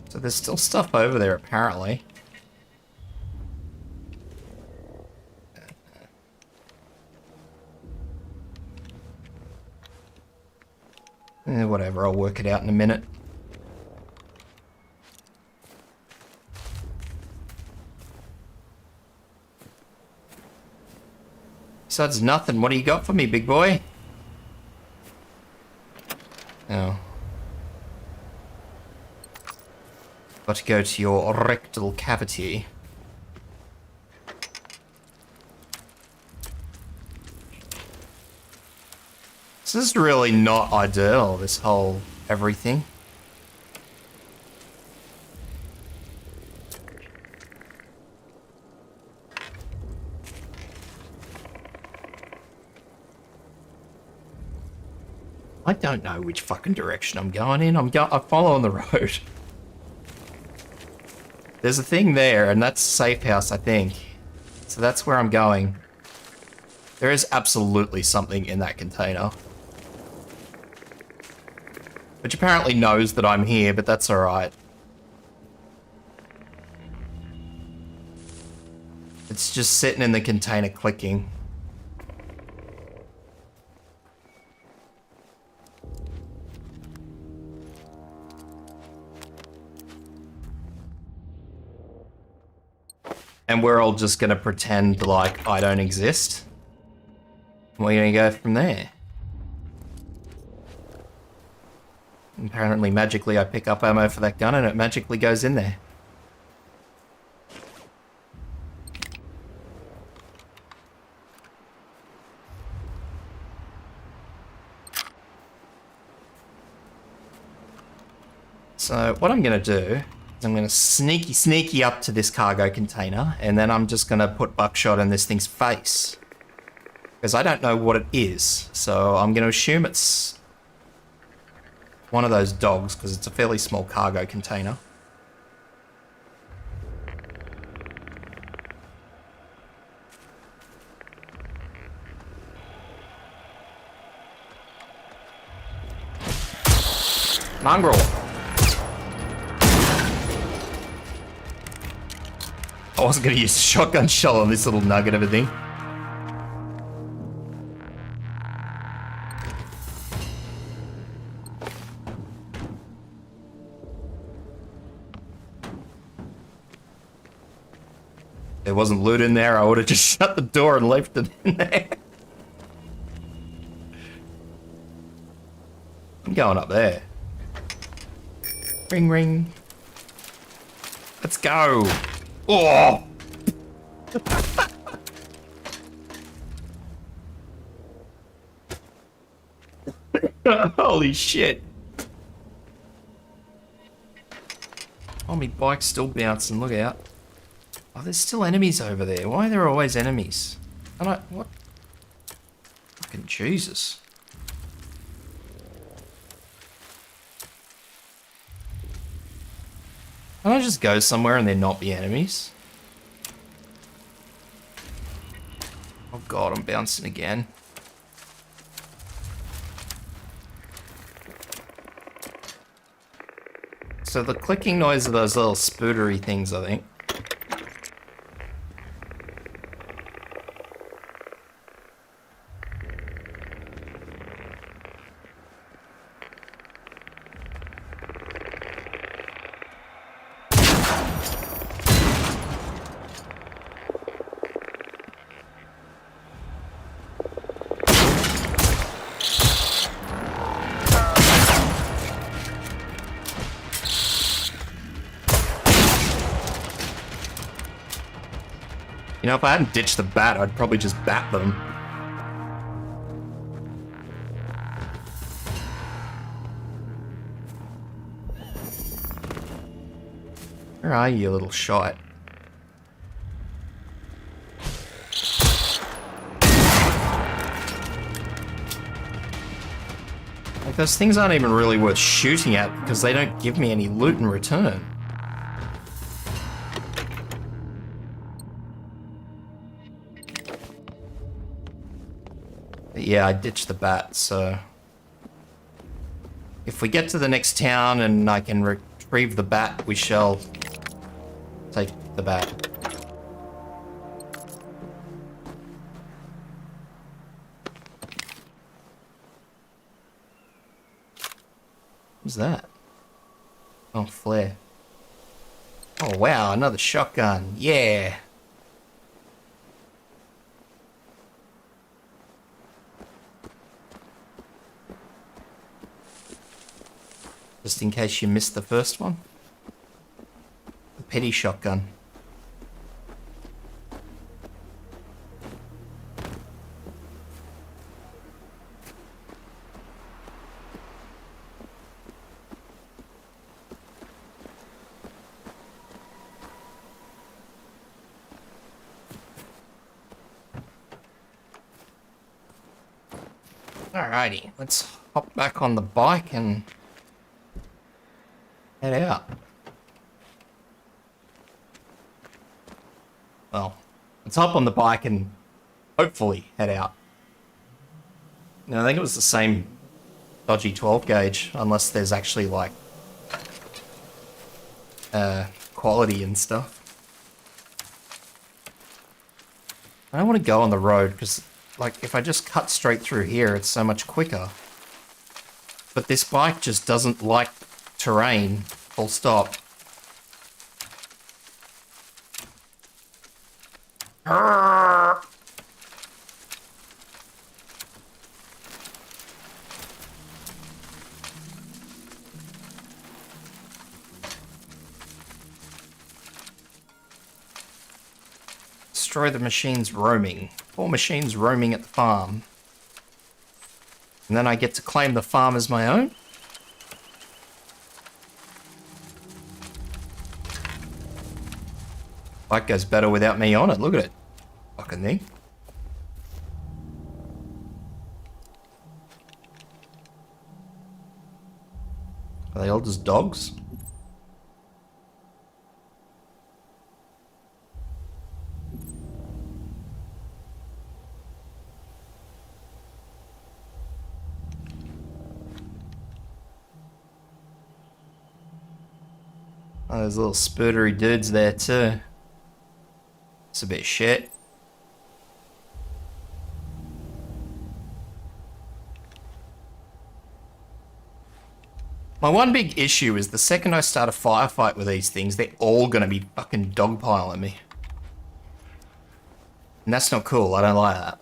So there's still stuff over there, apparently. Whatever, I'll work it out in a minute. Besides nothing, what do you got for me, big boy? Oh. Got to go to your rectal cavity. This is really not ideal, this whole everything. I don't know which fucking direction I'm going in. I'm following the road. There's a thing there, and that's safe house, I think. So that's where I'm going. There is absolutely something in that container. Which apparently knows that I'm here, but that's alright. It's just sitting in the container clicking. And we're all just gonna pretend like I don't exist. We're gonna go from there. Apparently, magically, I pick up ammo for that gun and it magically goes in there. So what I'm gonna do is I'm gonna sneaky up to this cargo container, and then I'm just gonna put buckshot in this thing's face. Because I don't know what it is, so I'm gonna assume it's one of those dogs, because it's a fairly small cargo container. Mongrel. I wasn't going to use a shotgun shell on this little nugget of a thing. There wasn't loot in there, I would have just shut the door and left it in there. I'm going up there. Ring ring. Let's go. Oh! Holy shit. Oh, my bike's still bouncing, look out. Oh, there's still enemies over there. Why are there always enemies? What? Fucking Jesus. Can't I just go somewhere and there not be enemies? Oh god, I'm bouncing again. So the clicking noise of those little spootery things, I think. You know, if I hadn't ditched the bat, I'd probably just bat them. Where are you, little shite? Like, those things aren't even really worth shooting at because they don't give me any loot in return. Yeah, I ditched the bat, so... If we get to the next town and I can retrieve the bat, we shall take the bat. What's that? Oh, flare. Oh, wow, another shotgun. Yeah! Just in case you missed the first one. The petty shotgun. Alrighty, let's hop back on the bike and head out. Well, let's hop on the bike and hopefully head out. No, I think it was the same dodgy 12 gauge, unless there's actually like quality and stuff. I don't want to go on the road because, like, if I just cut straight through here, it's so much quicker. But this bike just doesn't like terrain, full stop. Destroy the machines roaming. 4 machines roaming at the farm. And then I get to claim the farm as my own? Bike goes better without me on it, look at it. Fucking thing. Are they all just dogs? Oh, there's little spurtery dudes there too. It's a bit shit. My one big issue is the second I start a firefight with these things, they're all gonna be fucking dogpiling me. And that's not cool, I don't like that.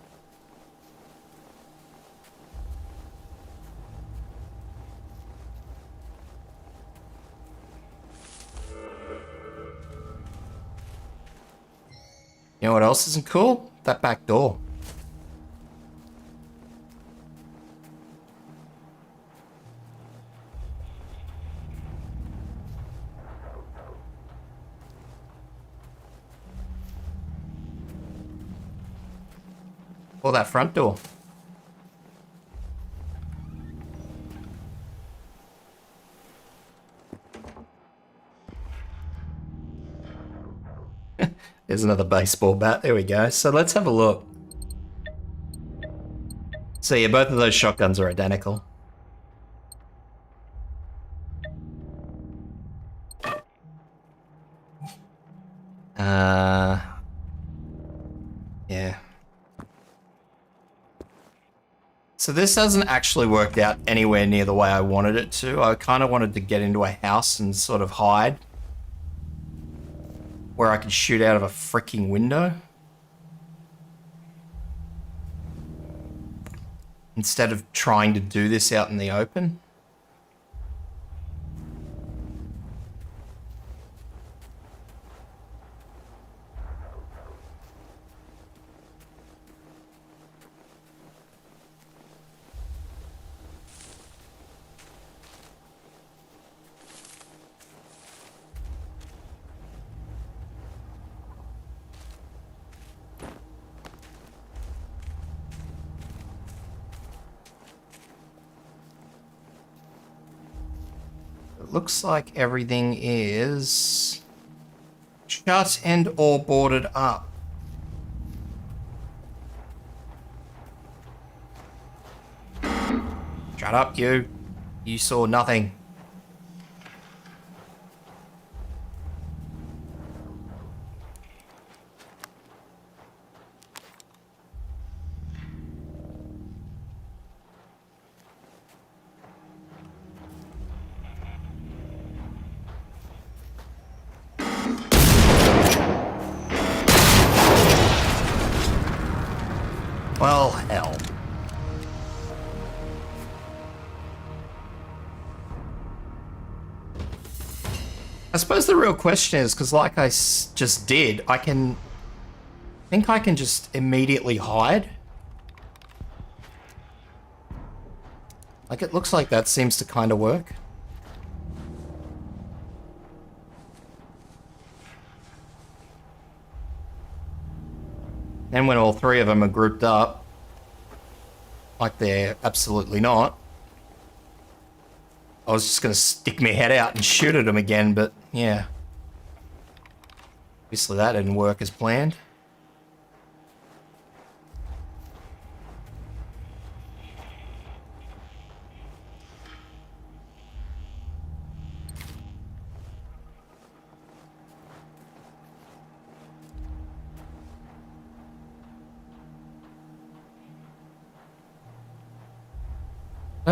You know what else isn't cool? That back door. Or that front door. There's another baseball bat. There we go. So let's have a look. So yeah, both of those shotguns are identical. Yeah. So this hasn't actually worked out anywhere near the way I wanted it to. I kind of wanted to get into a house and sort of hide, where I could shoot out of a freaking window. Instead of trying to do this out in the open. Looks like everything is shut and or boarded up. Shut up, you. You saw nothing. Well, hell. I suppose the real question is, because like I just did, I think I can just immediately hide. Like, it looks like that seems to kind of work. Then when all three of them are grouped up, like they're absolutely not, I was just going to stick my head out and shoot at them again, but yeah. Obviously that didn't work as planned.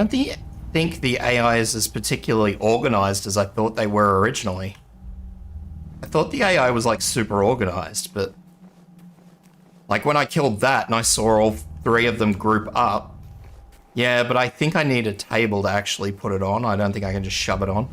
I don't think the AI is as particularly organized as I thought they were originally. I thought the AI was like super organized, but like when I killed that and I saw all 3 of them group up. Yeah, but I think I need a table to actually put it on. I don't think I can just shove it on.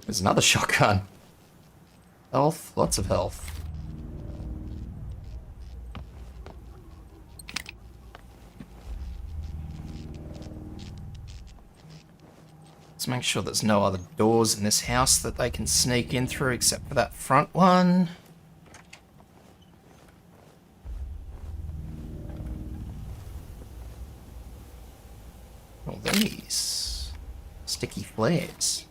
There's another shotgun. Health, lots of health. Let's make sure there's no other doors in this house that they can sneak in through except for that front one. All these sticky flares.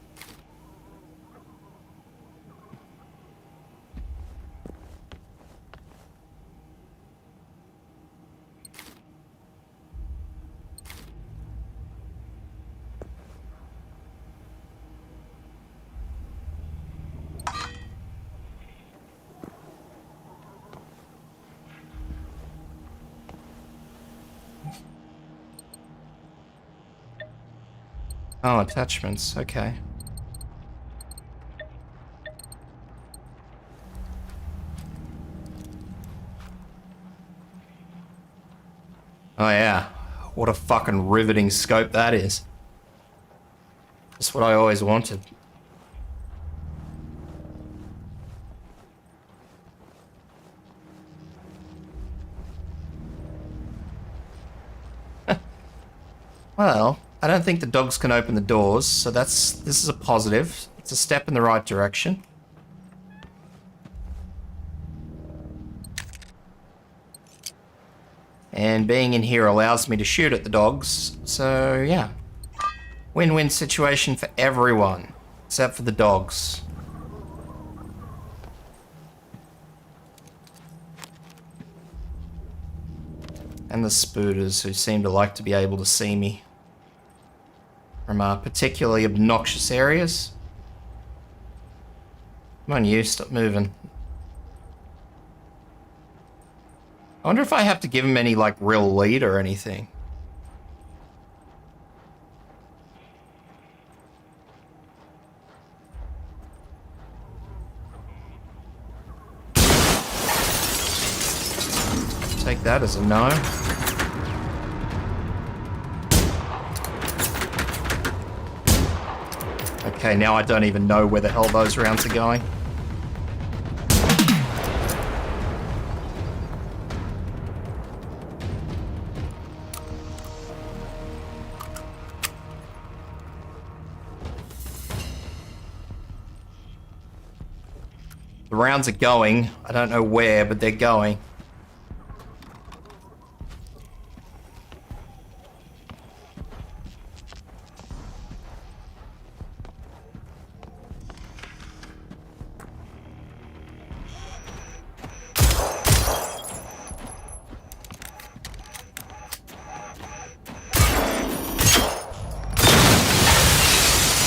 Oh, attachments, okay. Oh yeah, what a fucking riveting scope that is. That's what I always wanted. Well, I don't think the dogs can open the doors, so this is a positive. It's a step in the right direction. And being in here allows me to shoot at the dogs, so yeah. Win-win situation for everyone, except for the dogs. And the spooters, who seem to like to be able to see me from particularly obnoxious areas. Come on, you, stop moving. I wonder if I have to give him any, like, real lead or anything. Take that as a no. Okay, now I don't even know where the hell those rounds are going. The rounds are going. I don't know where, but they're going.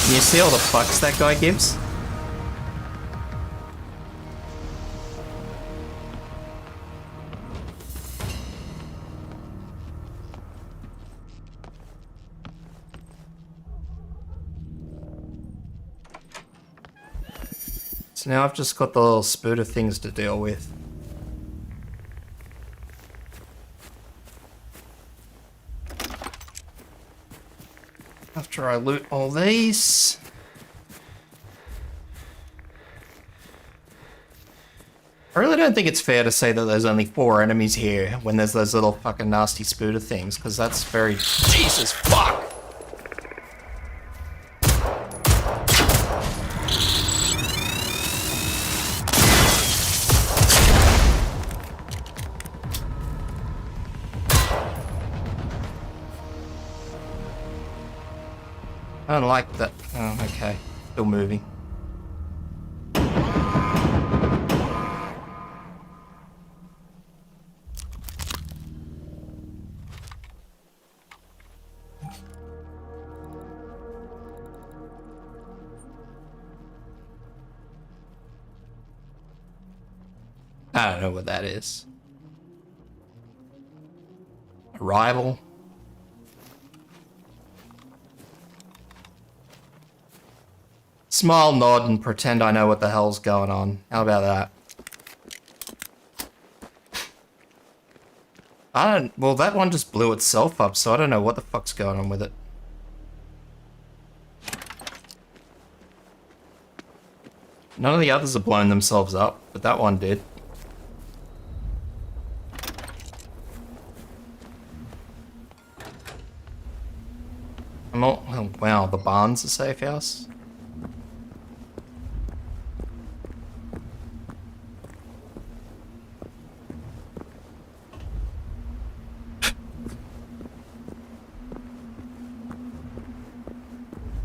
You see all the fucks that guy gives? So now I've just got the little spooter things to deal with. After I loot all these. I really don't think it's fair to say that there's only 4 enemies here when there's those little fucking nasty spooter things, because that's very... Jesus fuck! I don't like that. Oh, okay. Still moving. I don't know what that is. Arrival. Smile, nod, and pretend I know what the hell's going on. How about that? Well, that one just blew itself up, so I don't know what the fuck's going on with it. None of the others have blown themselves up, but that one did. Oh, wow, the barn's a safe house?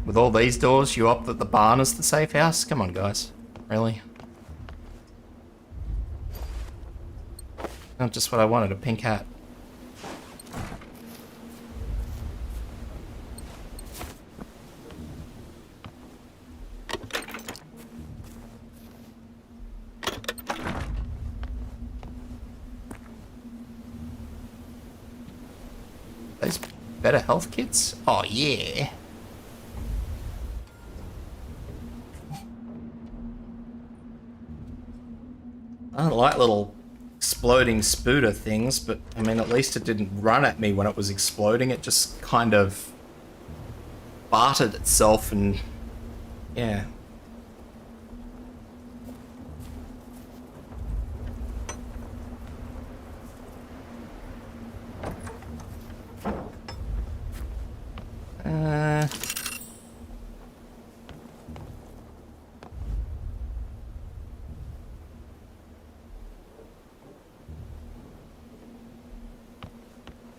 With all these doors, you opt that the barn is the safe house? Come on, guys. Really? Not just what I wanted, a pink hat. Those better health kits? Oh, yeah. I don't like little exploding spooter things, but I mean, at least it didn't run at me when it was exploding. It just kind of farted itself and, yeah.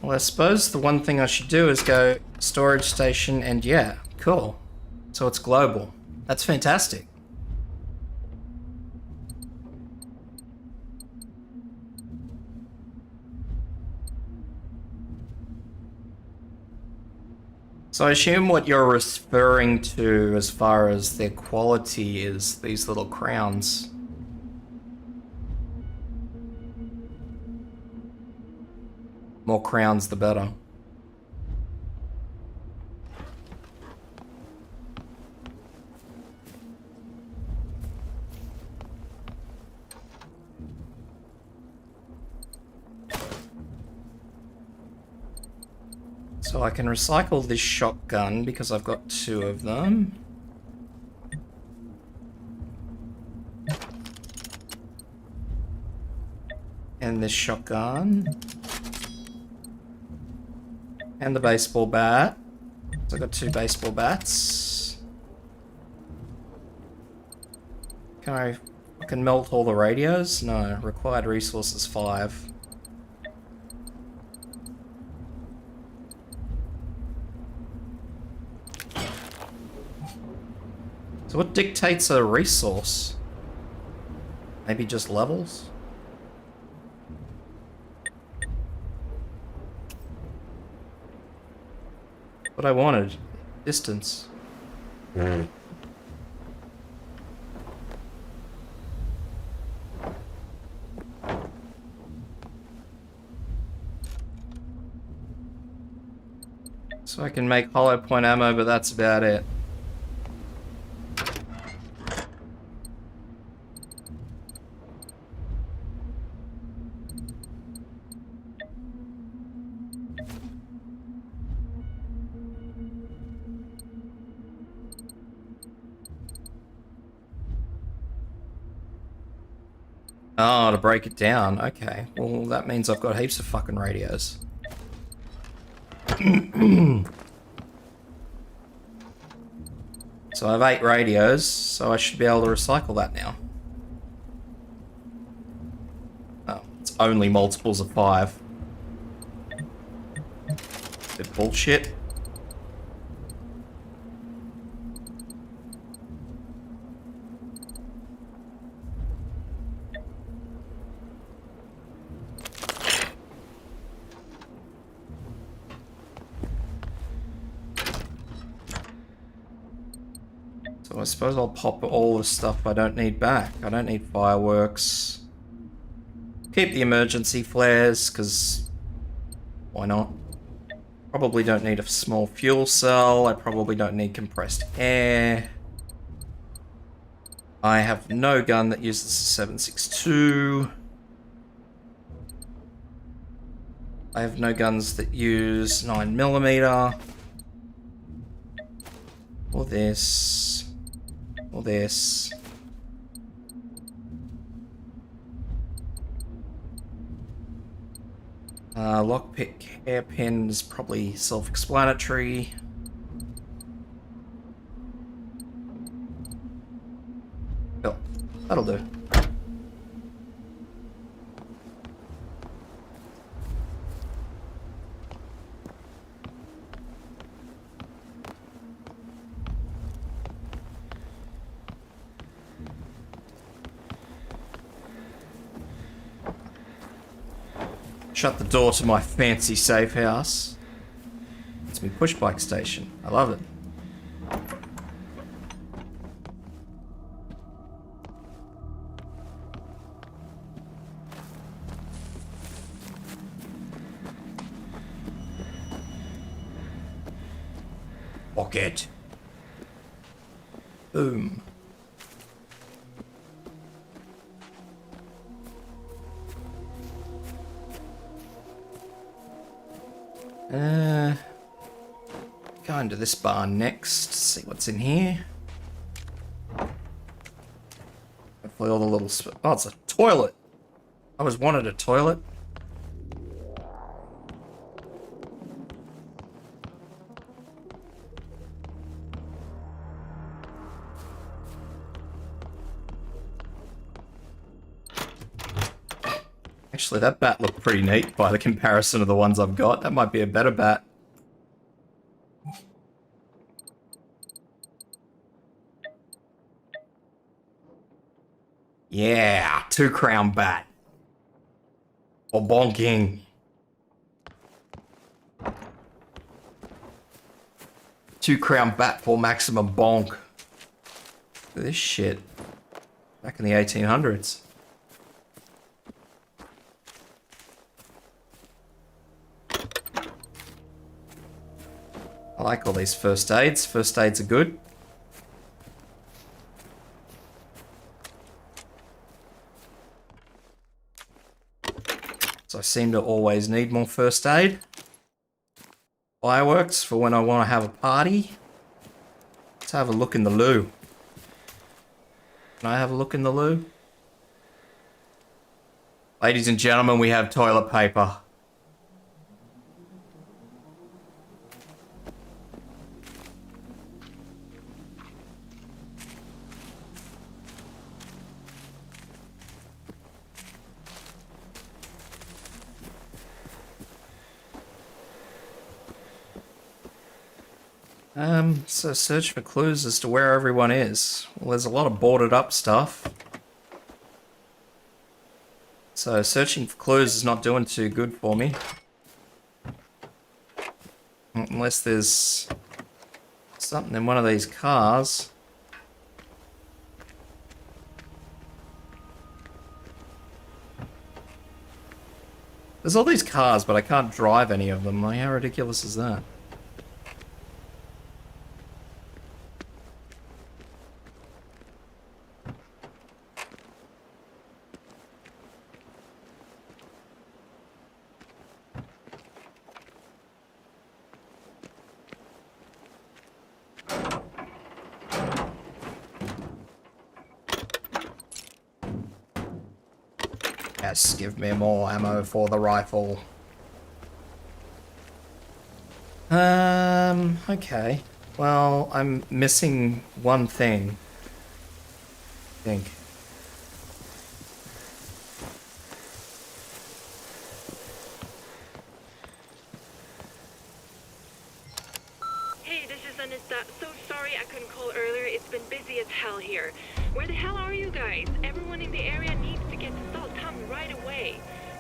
Well, I suppose the one thing I should do is go storage station and yeah, cool. So it's global. That's fantastic. So I assume what you're referring to as far as their quality is these little crowns. More crowns, the better. So I can recycle this shotgun because I've got 2 of them. And this shotgun. And the baseball bat. So I've got 2 baseball bats. Can I melt all the radios? No. Required resources 5. So what dictates a resource? Maybe just levels? What I wanted. Distance. So I can make hollow point ammo, but that's about it. Oh, to break it down. Okay. Well, that means I've got heaps of fucking radios. So I have 8 radios, so I should be able to recycle that now. Oh, it's only multiples of 5. Bit bullshit. I suppose I'll pop all the stuff I don't need back. I don't need fireworks. Keep the emergency flares, because why not? Probably don't need a small fuel cell. I probably don't need compressed air. I have no gun that uses a 7.62. I have no guns that use 9mm. Or this. Or this. Lockpick hairpin is probably self-explanatory. Oh, that'll do. Shut the door to my fancy safe house. It's my push bike station. I love it. Pocket. Boom. Go into this barn next, see what's in here. Hopefully all the little... Oh, it's a toilet! I always wanted a toilet. Actually, that bat looked pretty neat by the comparison of the ones I've got. That might be a better bat. Yeah, 2 crown bat. Or bonking. Two crown bat for maximum bonk. Look at this shit. Back in the 1800s. I like all these first aids. First aids are good. So I seem to always need more first aid. Fireworks for when I want to have a party. Let's have a look in the loo. Can I have a look in the loo? Ladies and gentlemen, we have toilet paper. So search for clues as to where everyone is. Well, there's a lot of boarded up stuff. So searching for clues is not doing too good for me. Unless there's something in one of these cars. There's all these cars, but I can't drive any of them. Like, how ridiculous is that? Yes, give me more ammo for the rifle. Okay. Well, I'm missing one thing. I think. Hey, this is Anissa. So sorry I couldn't call earlier. It's been busy as hell here. Where the hell are you guys? Everyone in the area needs to get to Salt Town right away.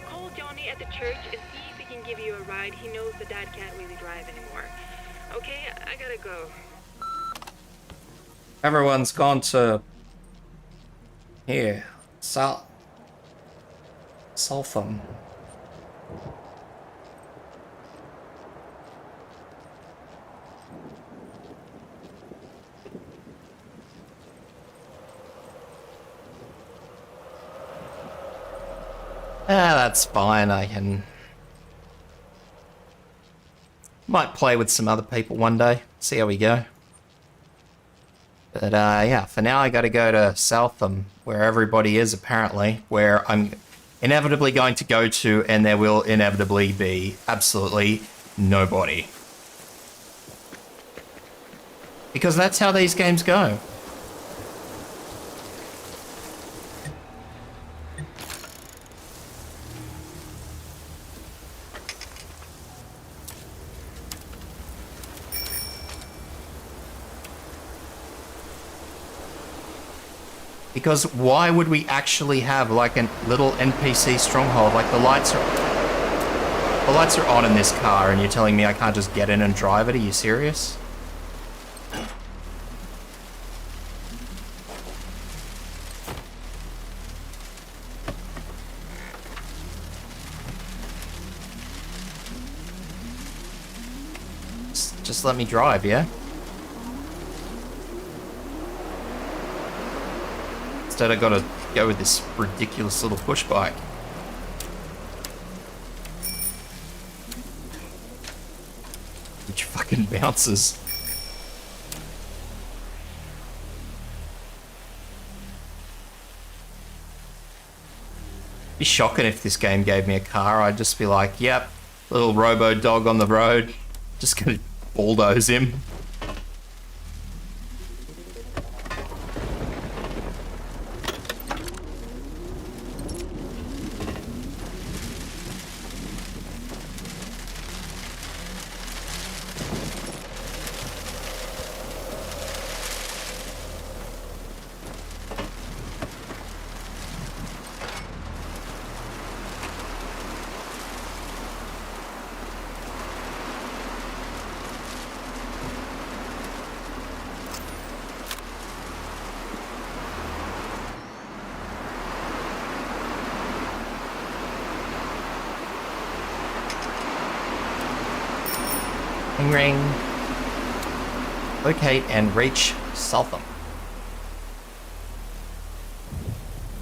Call Johnny at the church and see if he can give you a ride. He knows that Dad can't really drive anymore. Okay, I gotta go. Everyone's gone to... Here. Salt Sulphum. That's fine. I can... Might play with some other people one day. See how we go. But yeah, for now I gotta go to Southam, where everybody is apparently, where I'm inevitably going to go to, and there will inevitably be absolutely nobody. Because that's how these games go. Because why would we actually have like a little NPC stronghold? Like the lights are on in this car, and you're telling me I can't just get in and drive it? Are you serious? Just let me drive, yeah? Instead I gotta go with this ridiculous little push bike. Which fucking bounces. Be shocking if this game gave me a car. I'd just be like, yep, little robo dog on the road. Just gonna bulldoze him. Ring ring. Locate and reach Sulphum.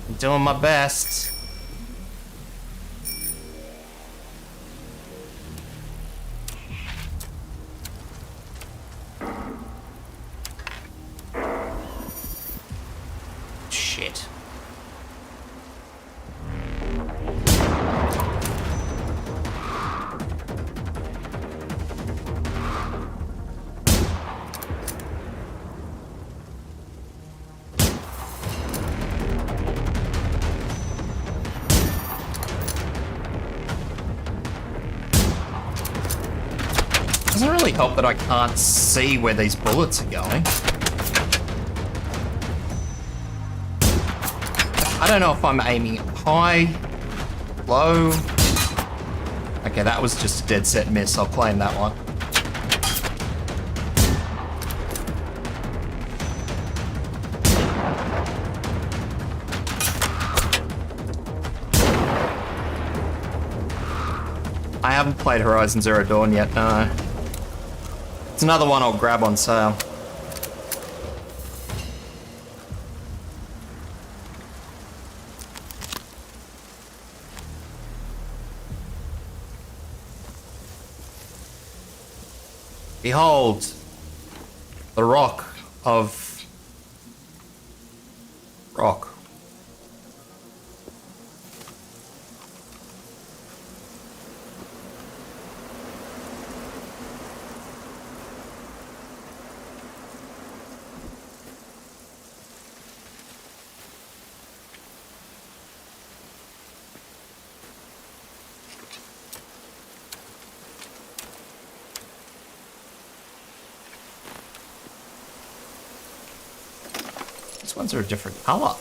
I'm doing my best. Shit. Doesn't really help that I can't see where these bullets are going. I don't know if I'm aiming high, low. Okay, that was just a dead set miss. I'll claim that one. I haven't played Horizon Zero Dawn yet, no. It's another one I'll grab on sale. Behold, the rock of rock. These ones are a different color.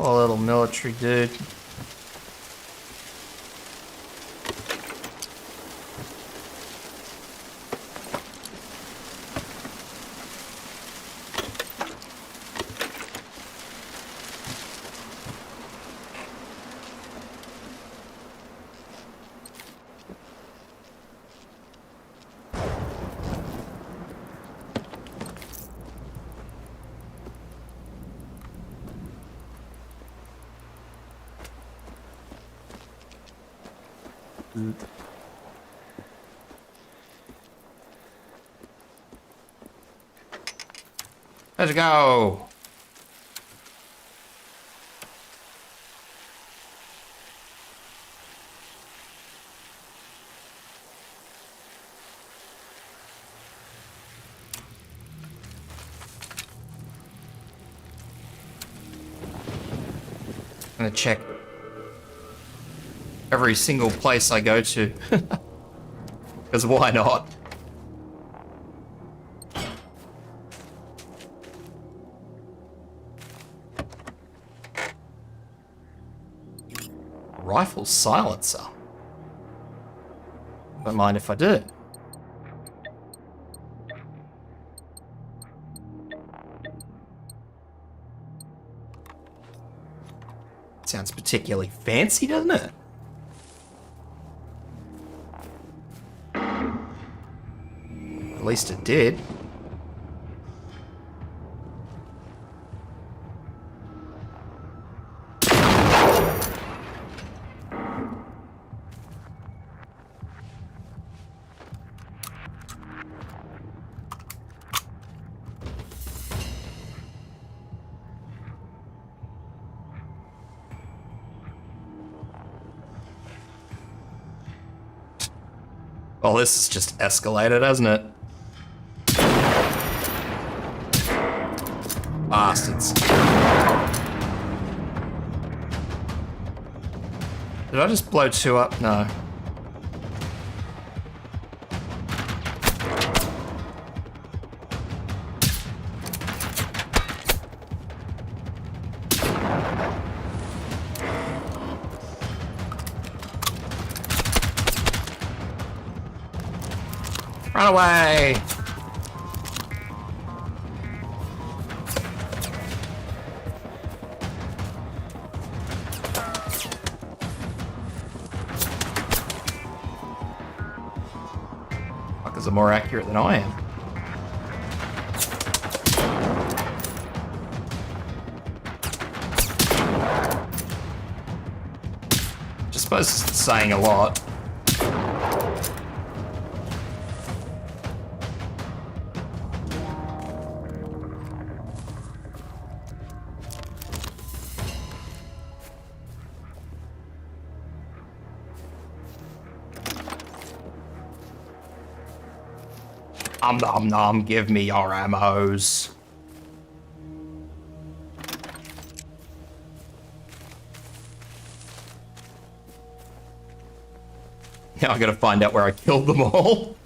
Poor little military dude. Let's go. I'm gonna check every single place I go to. Because why not? Rifle silencer. Don't mind if I do. Sounds particularly fancy, doesn't it? At least it did. Well, this has just escalated, hasn't it? Bastards. Did I just blow two up? No. Run away! Fuckers are more accurate than I am. I suppose it's saying a lot. Nom nom, give me your ammos. Now I gotta find out where I killed them all.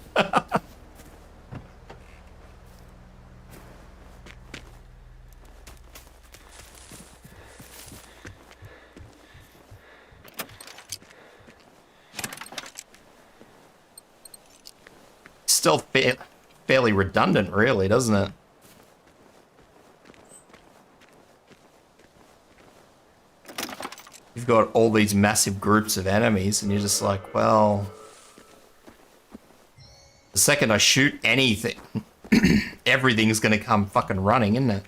Still fairly redundant, really, doesn't it? You've got all these massive groups of enemies, and you're just like, well... The second I shoot anything, everything's gonna come fucking running, isn't it?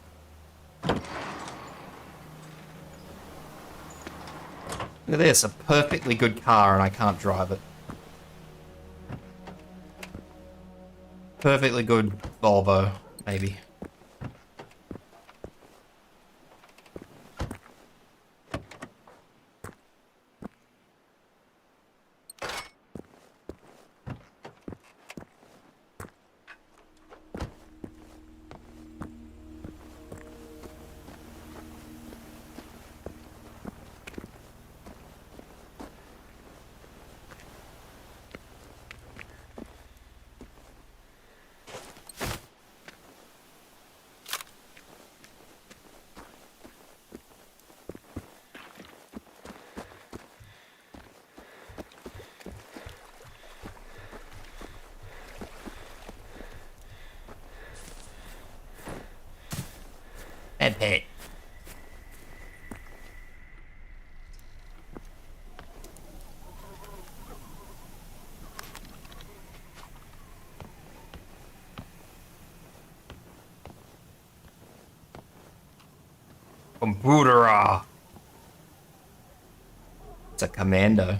Look at this, a perfectly good car, and I can't drive it. Perfectly good Volvo, maybe. pet. Computer. It's a commando.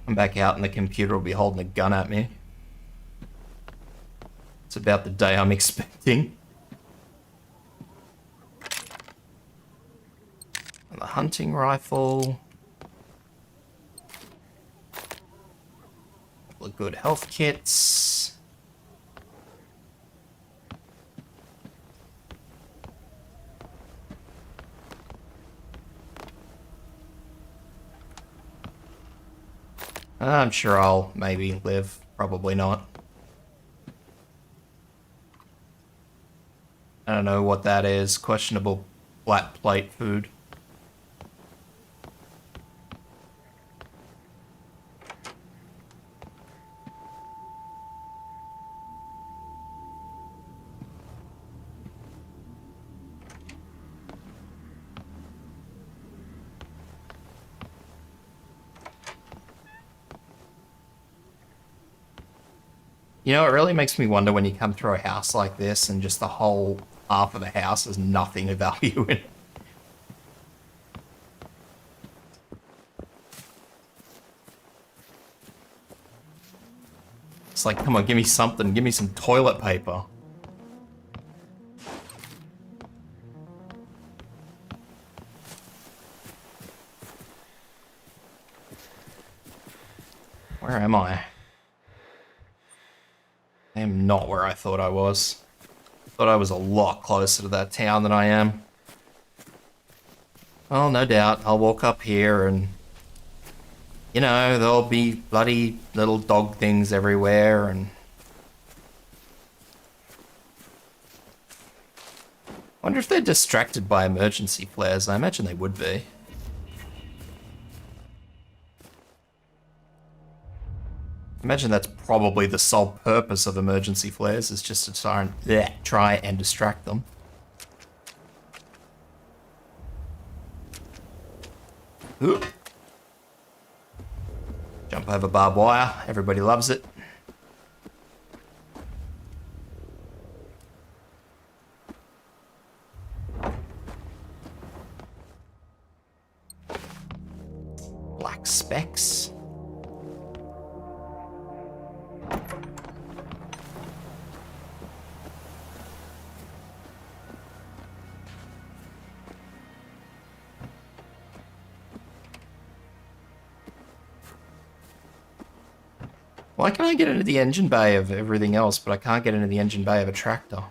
Come back out and the computer will be holding a gun at me. It's about the day I'm expecting. And the hunting rifle. Couple of good health kits. I'm sure I'll maybe live. Probably not. I don't know what that is. Questionable flat plate food. You know, it really makes me wonder when you come through a house like this and just the whole half of the house has nothing of value in it. It's like, come on, give me something. Give me some toilet paper. Where am I? I am not where I thought I was. Thought I was a lot closer to that town than I am. Well, no doubt, I'll walk up here and... You know, there'll be bloody little dog things everywhere and... Wonder if they're distracted by emergency flares. I imagine they would be. Imagine that's probably the sole purpose of emergency flares, is just to try and distract them. Ooh. Jump over barbed wire. Everybody loves it. Black specks. Why can I get into the engine bay of everything else, but I can't get into the engine bay of a tractor?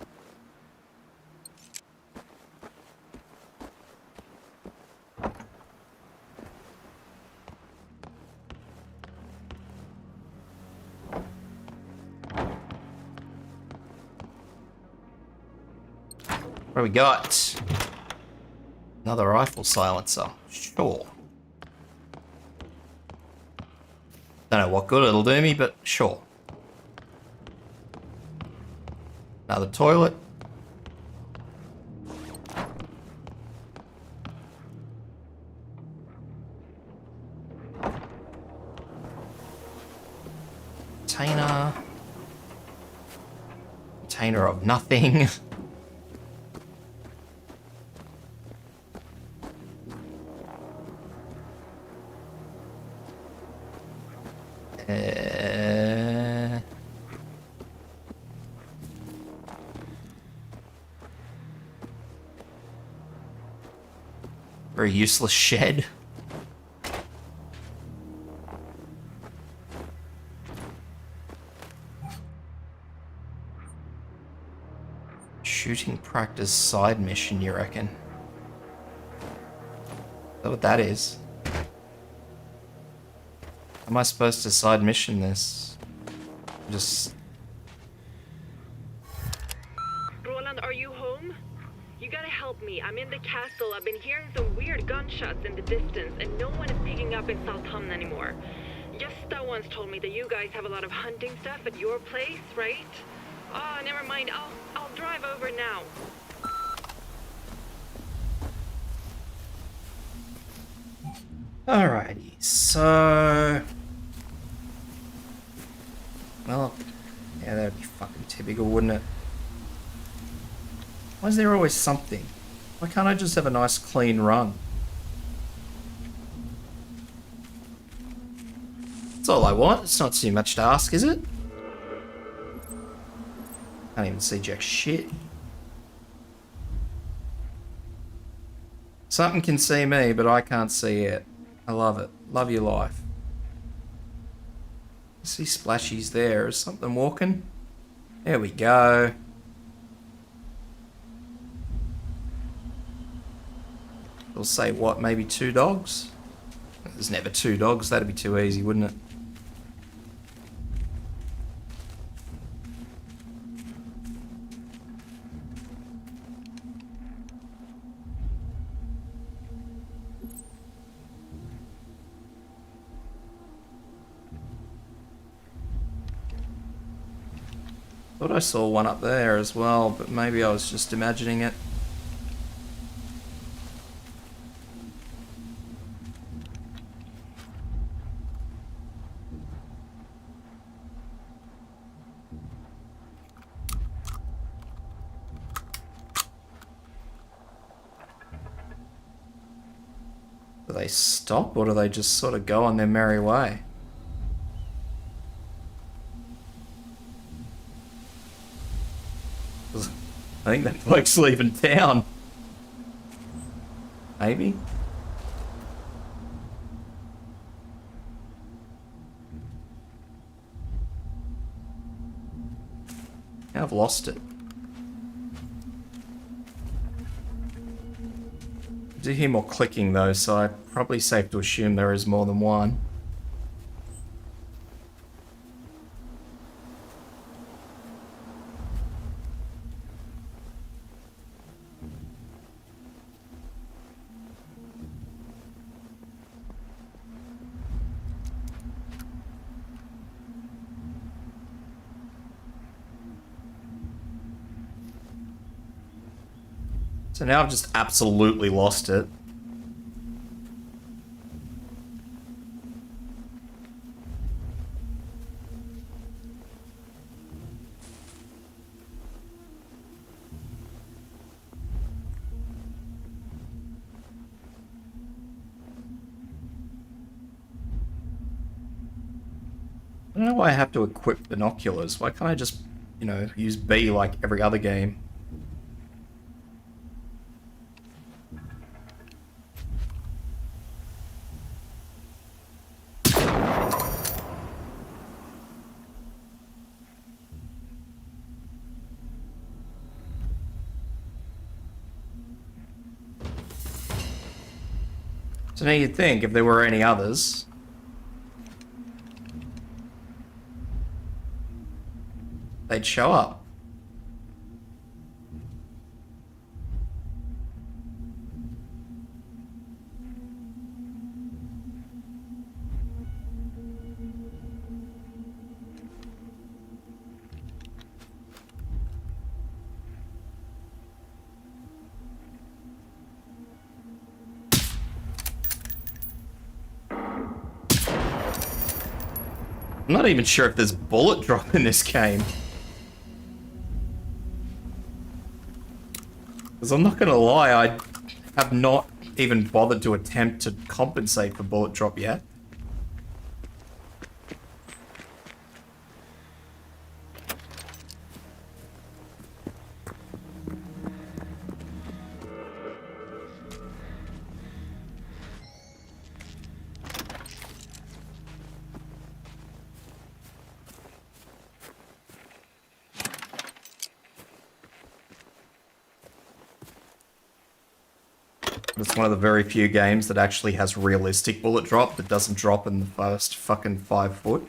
What do we got? Another rifle silencer. Sure. Don't know what good it'll do me, but sure. Another toilet. Container. Container of nothing. Very useless shed. Shooting practice side mission, you reckon? Is that what that is? How am I supposed to side mission this? Just... Roland, are you home? You gotta help me. I'm in the castle. I've been hearing some weird gunshots in the distance, and no one is picking up in South Town anymore. Just Anista once told me that you guys have a lot of hunting stuff at your place, right? Oh, never mind. I'll drive over now. Alrighty, so... Well, yeah, that'd be fucking typical, wouldn't it? Why is there always something? Why can't I just have a nice clean run? That's all I want. It's not too much to ask, is it? Can't even see jack shit. Something can see me, but I can't see it. I love it. Love your life. I see splashies there. Is something walking? There we go. We'll say what, maybe 2 dogs? There's never 2 dogs. That'd be too easy, wouldn't it? Thought I saw one up there as well, but maybe I was just imagining it. Do they stop, or do they just sort of go on their merry way? I think that bloke's leaving town. Maybe? I've lost it. I do hear more clicking though, so I'm probably safe to assume there is more than one. So now I've just absolutely lost it. I don't know why I have to equip binoculars. Why can't I just, you know, use B like every other game? So now you'd think if there were any others, they'd show up. I'm not even sure if there's bullet drop in this game. Because I'm not going to lie, I have not even bothered to attempt to compensate for bullet drop yet. It's one of the very few games that actually has realistic bullet drop that doesn't drop in the first fucking 5 foot.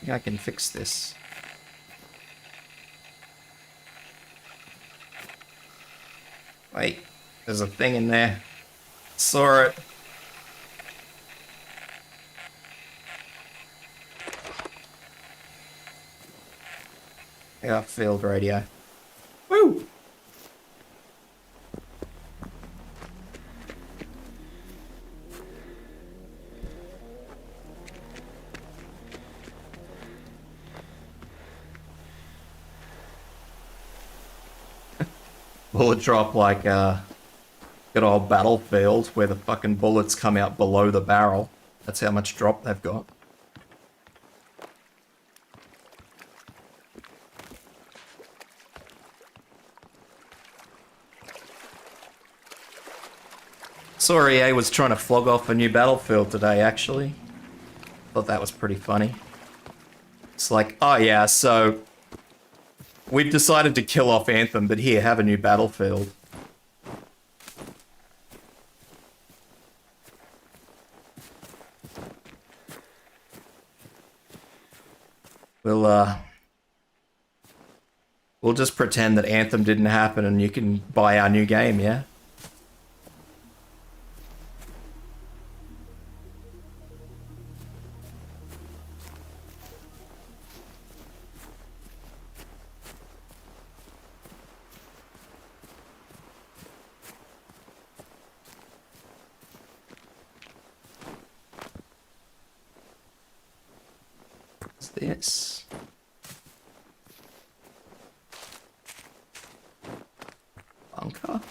think I can fix this. Wait, there's a thing in there. Saw it. Yeah, field radio. Woo! Bullet drop like good old Battlefield where the fucking bullets come out below the barrel. That's how much drop they've got. Saw EA was trying to flog off a new Battlefield today, actually. Thought that was pretty funny. It's like, oh yeah, so we've decided to kill off Anthem, but here, have a new Battlefield. We'll just pretend that Anthem didn't happen and you can buy our new game, yeah? What's this? Bunker?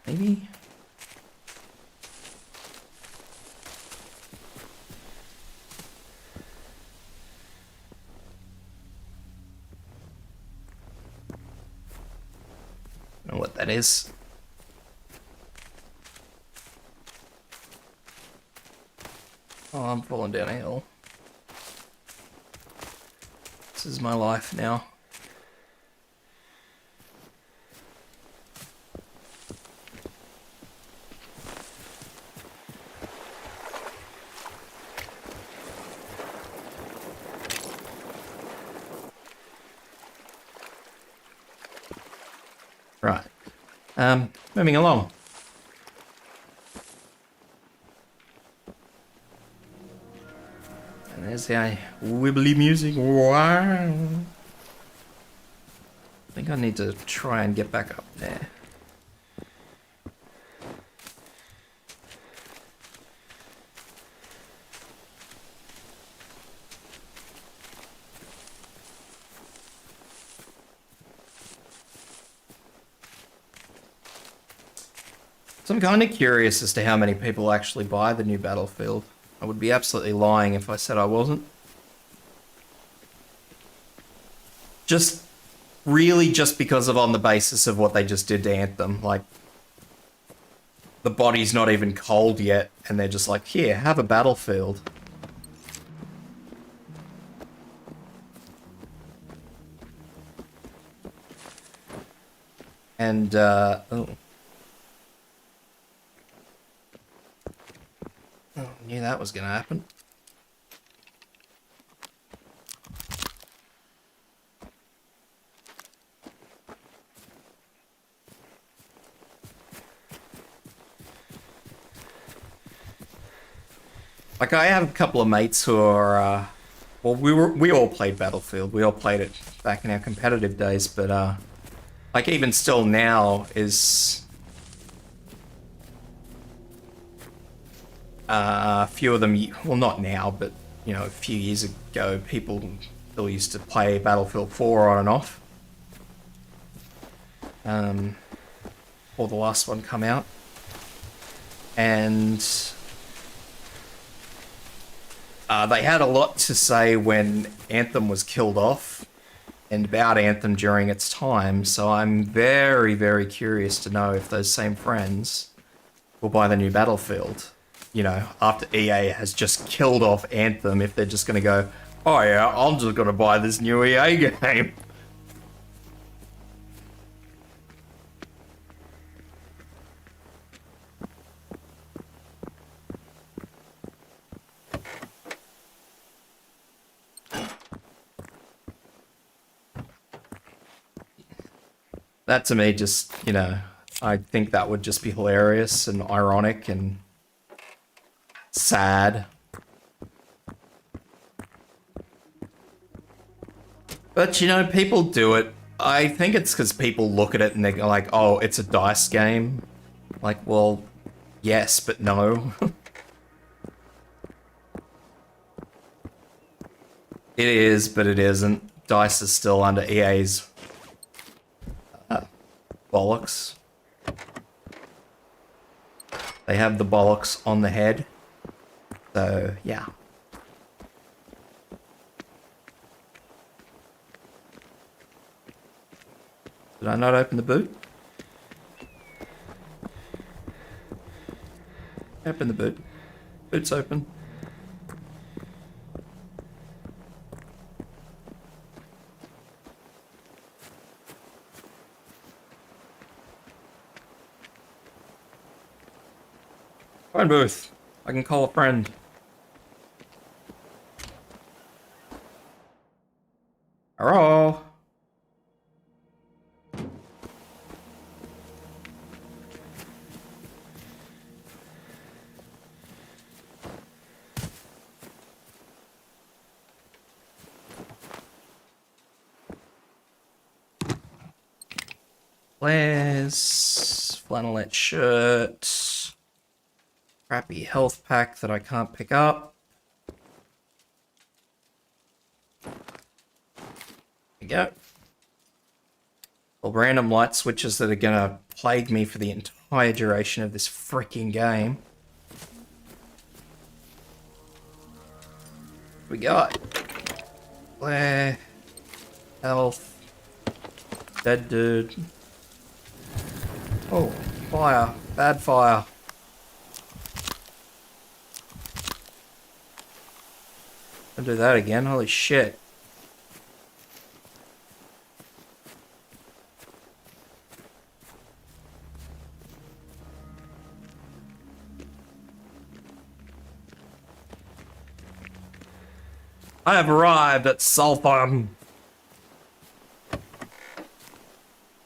Maybe? I don't know what that is. Oh, I'm falling down a hill. This is my life now. Right. Moving along. And there's the wibbly music. Wow. I think I need to try and get back up there. So I'm kind of curious as to how many people actually buy the new Battlefield. I would be absolutely lying if I said I wasn't. Just because of on the basis of what they just did to Anthem. Like, the body's not even cold yet, and they're just like, here, have a Battlefield. And, oh. Oh, knew that was gonna happen. Like, I have a couple of mates who are, well, we all played Battlefield. We all played it back in our competitive days, but, like, even still now is... a few of them, well, not now, but, you know, a few years ago, people still used to play Battlefield 4 on and off. Or the last one come out. And they had a lot to say when Anthem was killed off and about Anthem during its time, so I'm very, very curious to know if those same friends will buy the new Battlefield. You know, after EA has just killed off Anthem, if they're just going to go, oh yeah, I'm just going to buy this new EA game. That to me just, you know, I think that would just be hilarious and ironic and sad. But, you know, people do it. I think it's because people look at it and they're like, oh, it's a dice game. Like, well, yes, but no. It is, but it isn't. Dice is still under EA's bollocks. They have the bollocks on the head. So, yeah. Did I not open the boot? Open the boot. Boot's open. Phone booth. I can call a friend. Hello. Flares, flannelette shirt, crappy health pack that I can't pick up. There we go. Well, random light switches that are gonna plague me for the entire duration of this freaking game. What we got? Flare, health, dead dude. Oh, fire. Bad fire. Don't do that again. Holy shit. I have arrived at Saltham.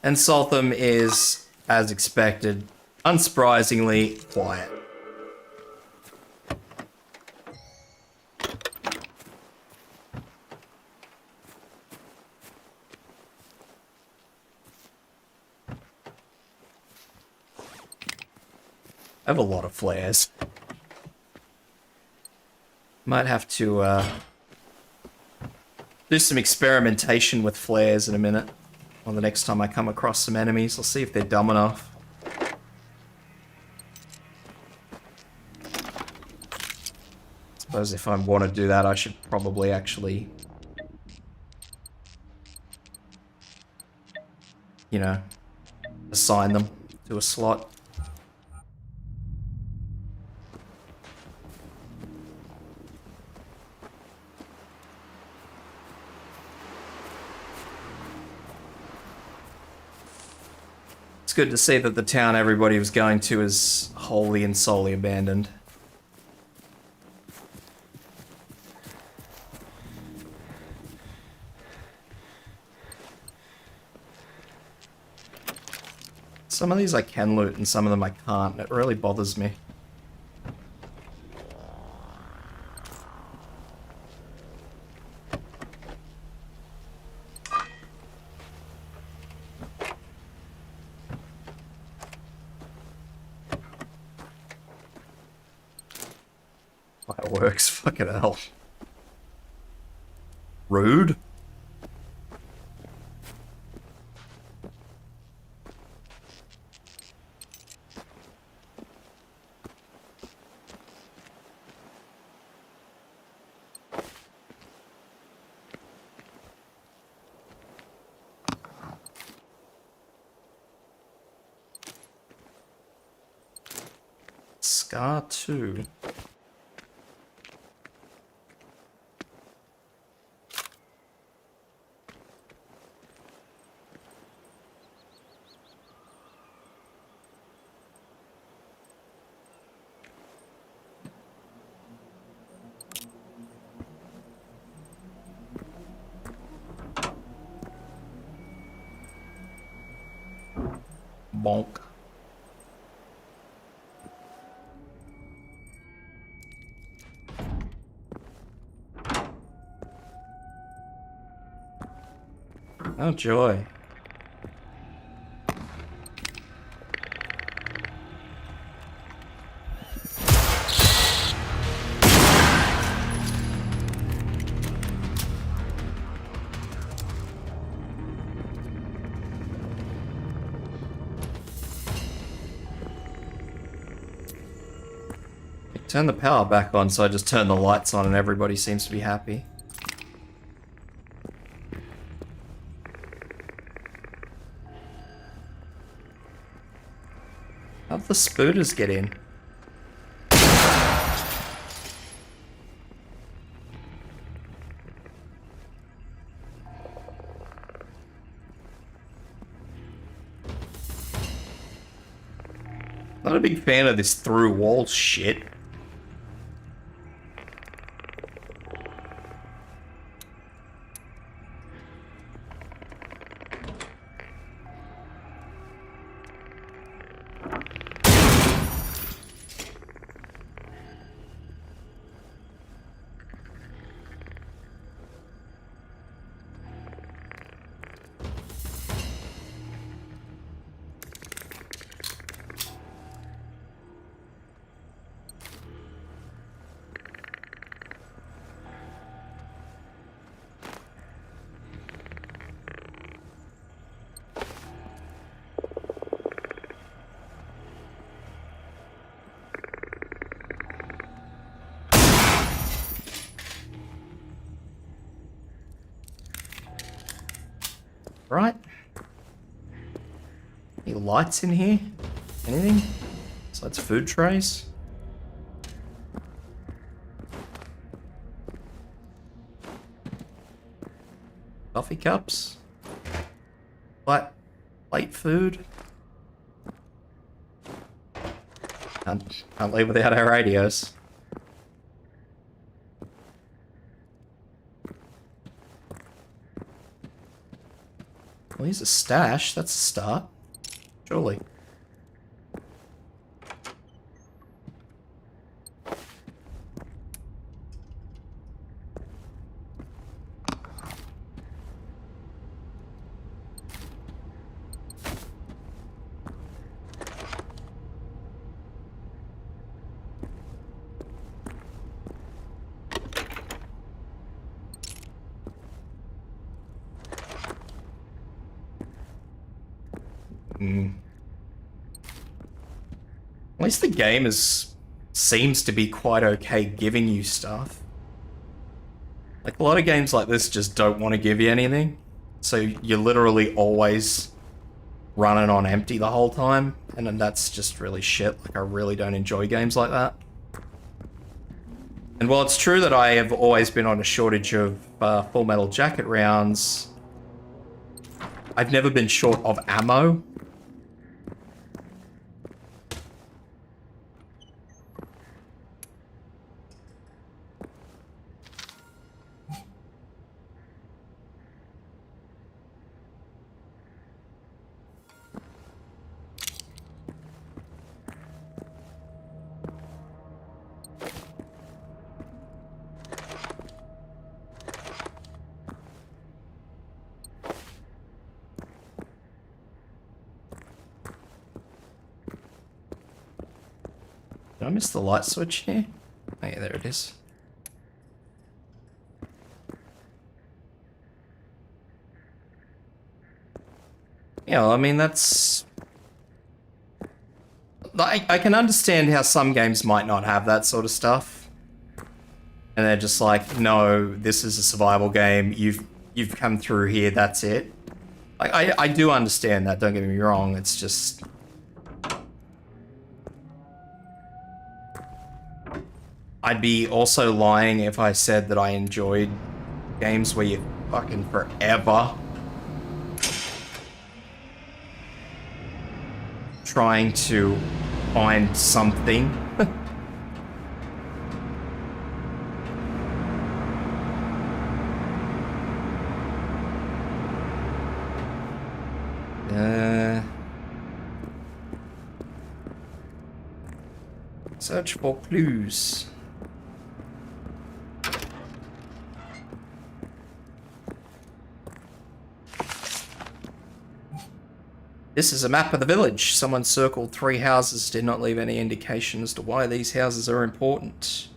And Saltham is, as expected, unsurprisingly quiet. I have a lot of flares. Might have to do some experimentation with flares in a minute. Or the next time I come across some enemies, I'll see if they're dumb enough. Suppose if I want to do that, I should probably actually, you know, assign them to a slot. It's good to see that the town everybody was going to is wholly and solely abandoned. Some of these I can loot and some of them I can't. It really bothers me. Fireworks, fucking hell. Rude. Scar 2. Bonk. Oh joy. Turn the power back on, so I just turn the lights on and everybody seems to be happy. How'd the spooters get in? Not a big fan of this through wall shit. Right? Any lights in here? Anything? Besides food trays? Coffee cups? Plate food? Can't leave without our radios. Well, here's a stash. That's a start. Surely. At least the game seems to be quite okay giving you stuff. Like, a lot of games like this just don't want to give you anything. So you're literally always running on empty the whole time. And then that's just really shit. Like, I really don't enjoy games like that. And while it's true that I have always been on a shortage of Full Metal Jacket rounds, I've never been short of ammo. Did I miss the light switch here? Oh yeah, there it is. Yeah, well, I mean, that's... I can understand how some games might not have that sort of stuff. And they're just like, no, this is a survival game, you've come through here, that's it. Like, I do understand that, don't get me wrong, it's just... I'd be also lying if I said that I enjoyed games where you're fucking forever trying to find something. Search for clues. This is a map of the village. Someone circled 3 houses, did not leave any indication as to why these houses are important.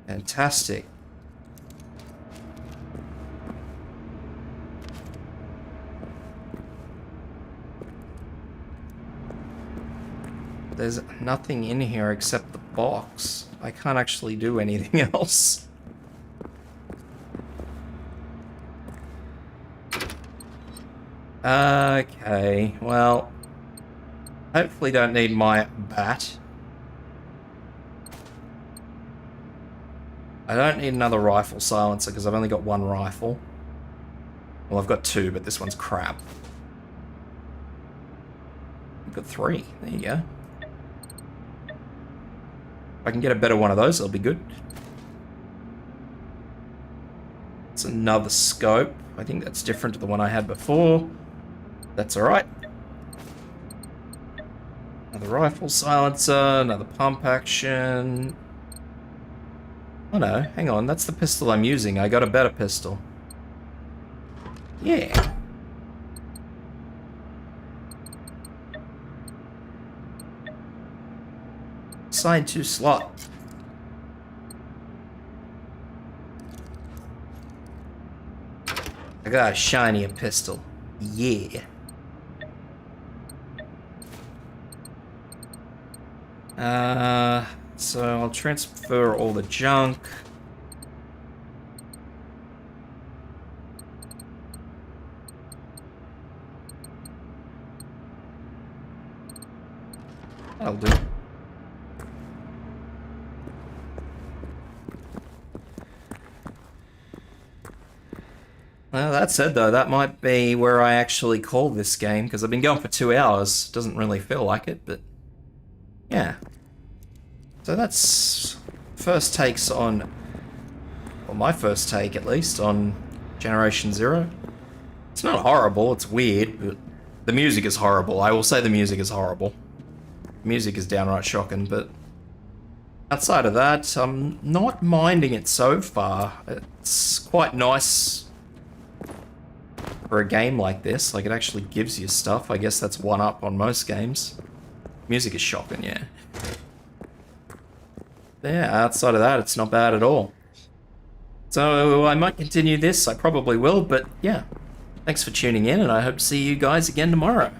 Fantastic. There's nothing in here except the box. I can't actually do anything else. Okay, well, hopefully don't need my bat. I don't need another rifle silencer because I've only got 1 rifle. Well, I've got 2, but this one's crap. I've got 3. There you go. If I can get a better one of those, that'll be good. It's another scope. I think that's different to the one I had before. That's alright. Another rifle silencer, another pump action. Oh no, hang on, that's the pistol I'm using. I got a better pistol. Yeah. Assign 2 slot. I got a shinier pistol. Yeah. So I'll transfer all the junk. That'll do. Well, that said though, that might be where I actually call this game, because I've been going for 2 hours. Doesn't really feel like it, but yeah. So that's first takes on, well, my first take at least, on Generation Zero. It's not horrible, it's weird, but the music is horrible. I will say the music is horrible. The music is downright shocking, but outside of that, I'm not minding it so far. It's quite nice for a game like this. Like, it actually gives you stuff. I guess that's one up on most games. Music is shocking, yeah. Yeah, outside of that, it's not bad at all. So I might continue this, I probably will, but yeah. Thanks for tuning in, and I hope to see you guys again tomorrow.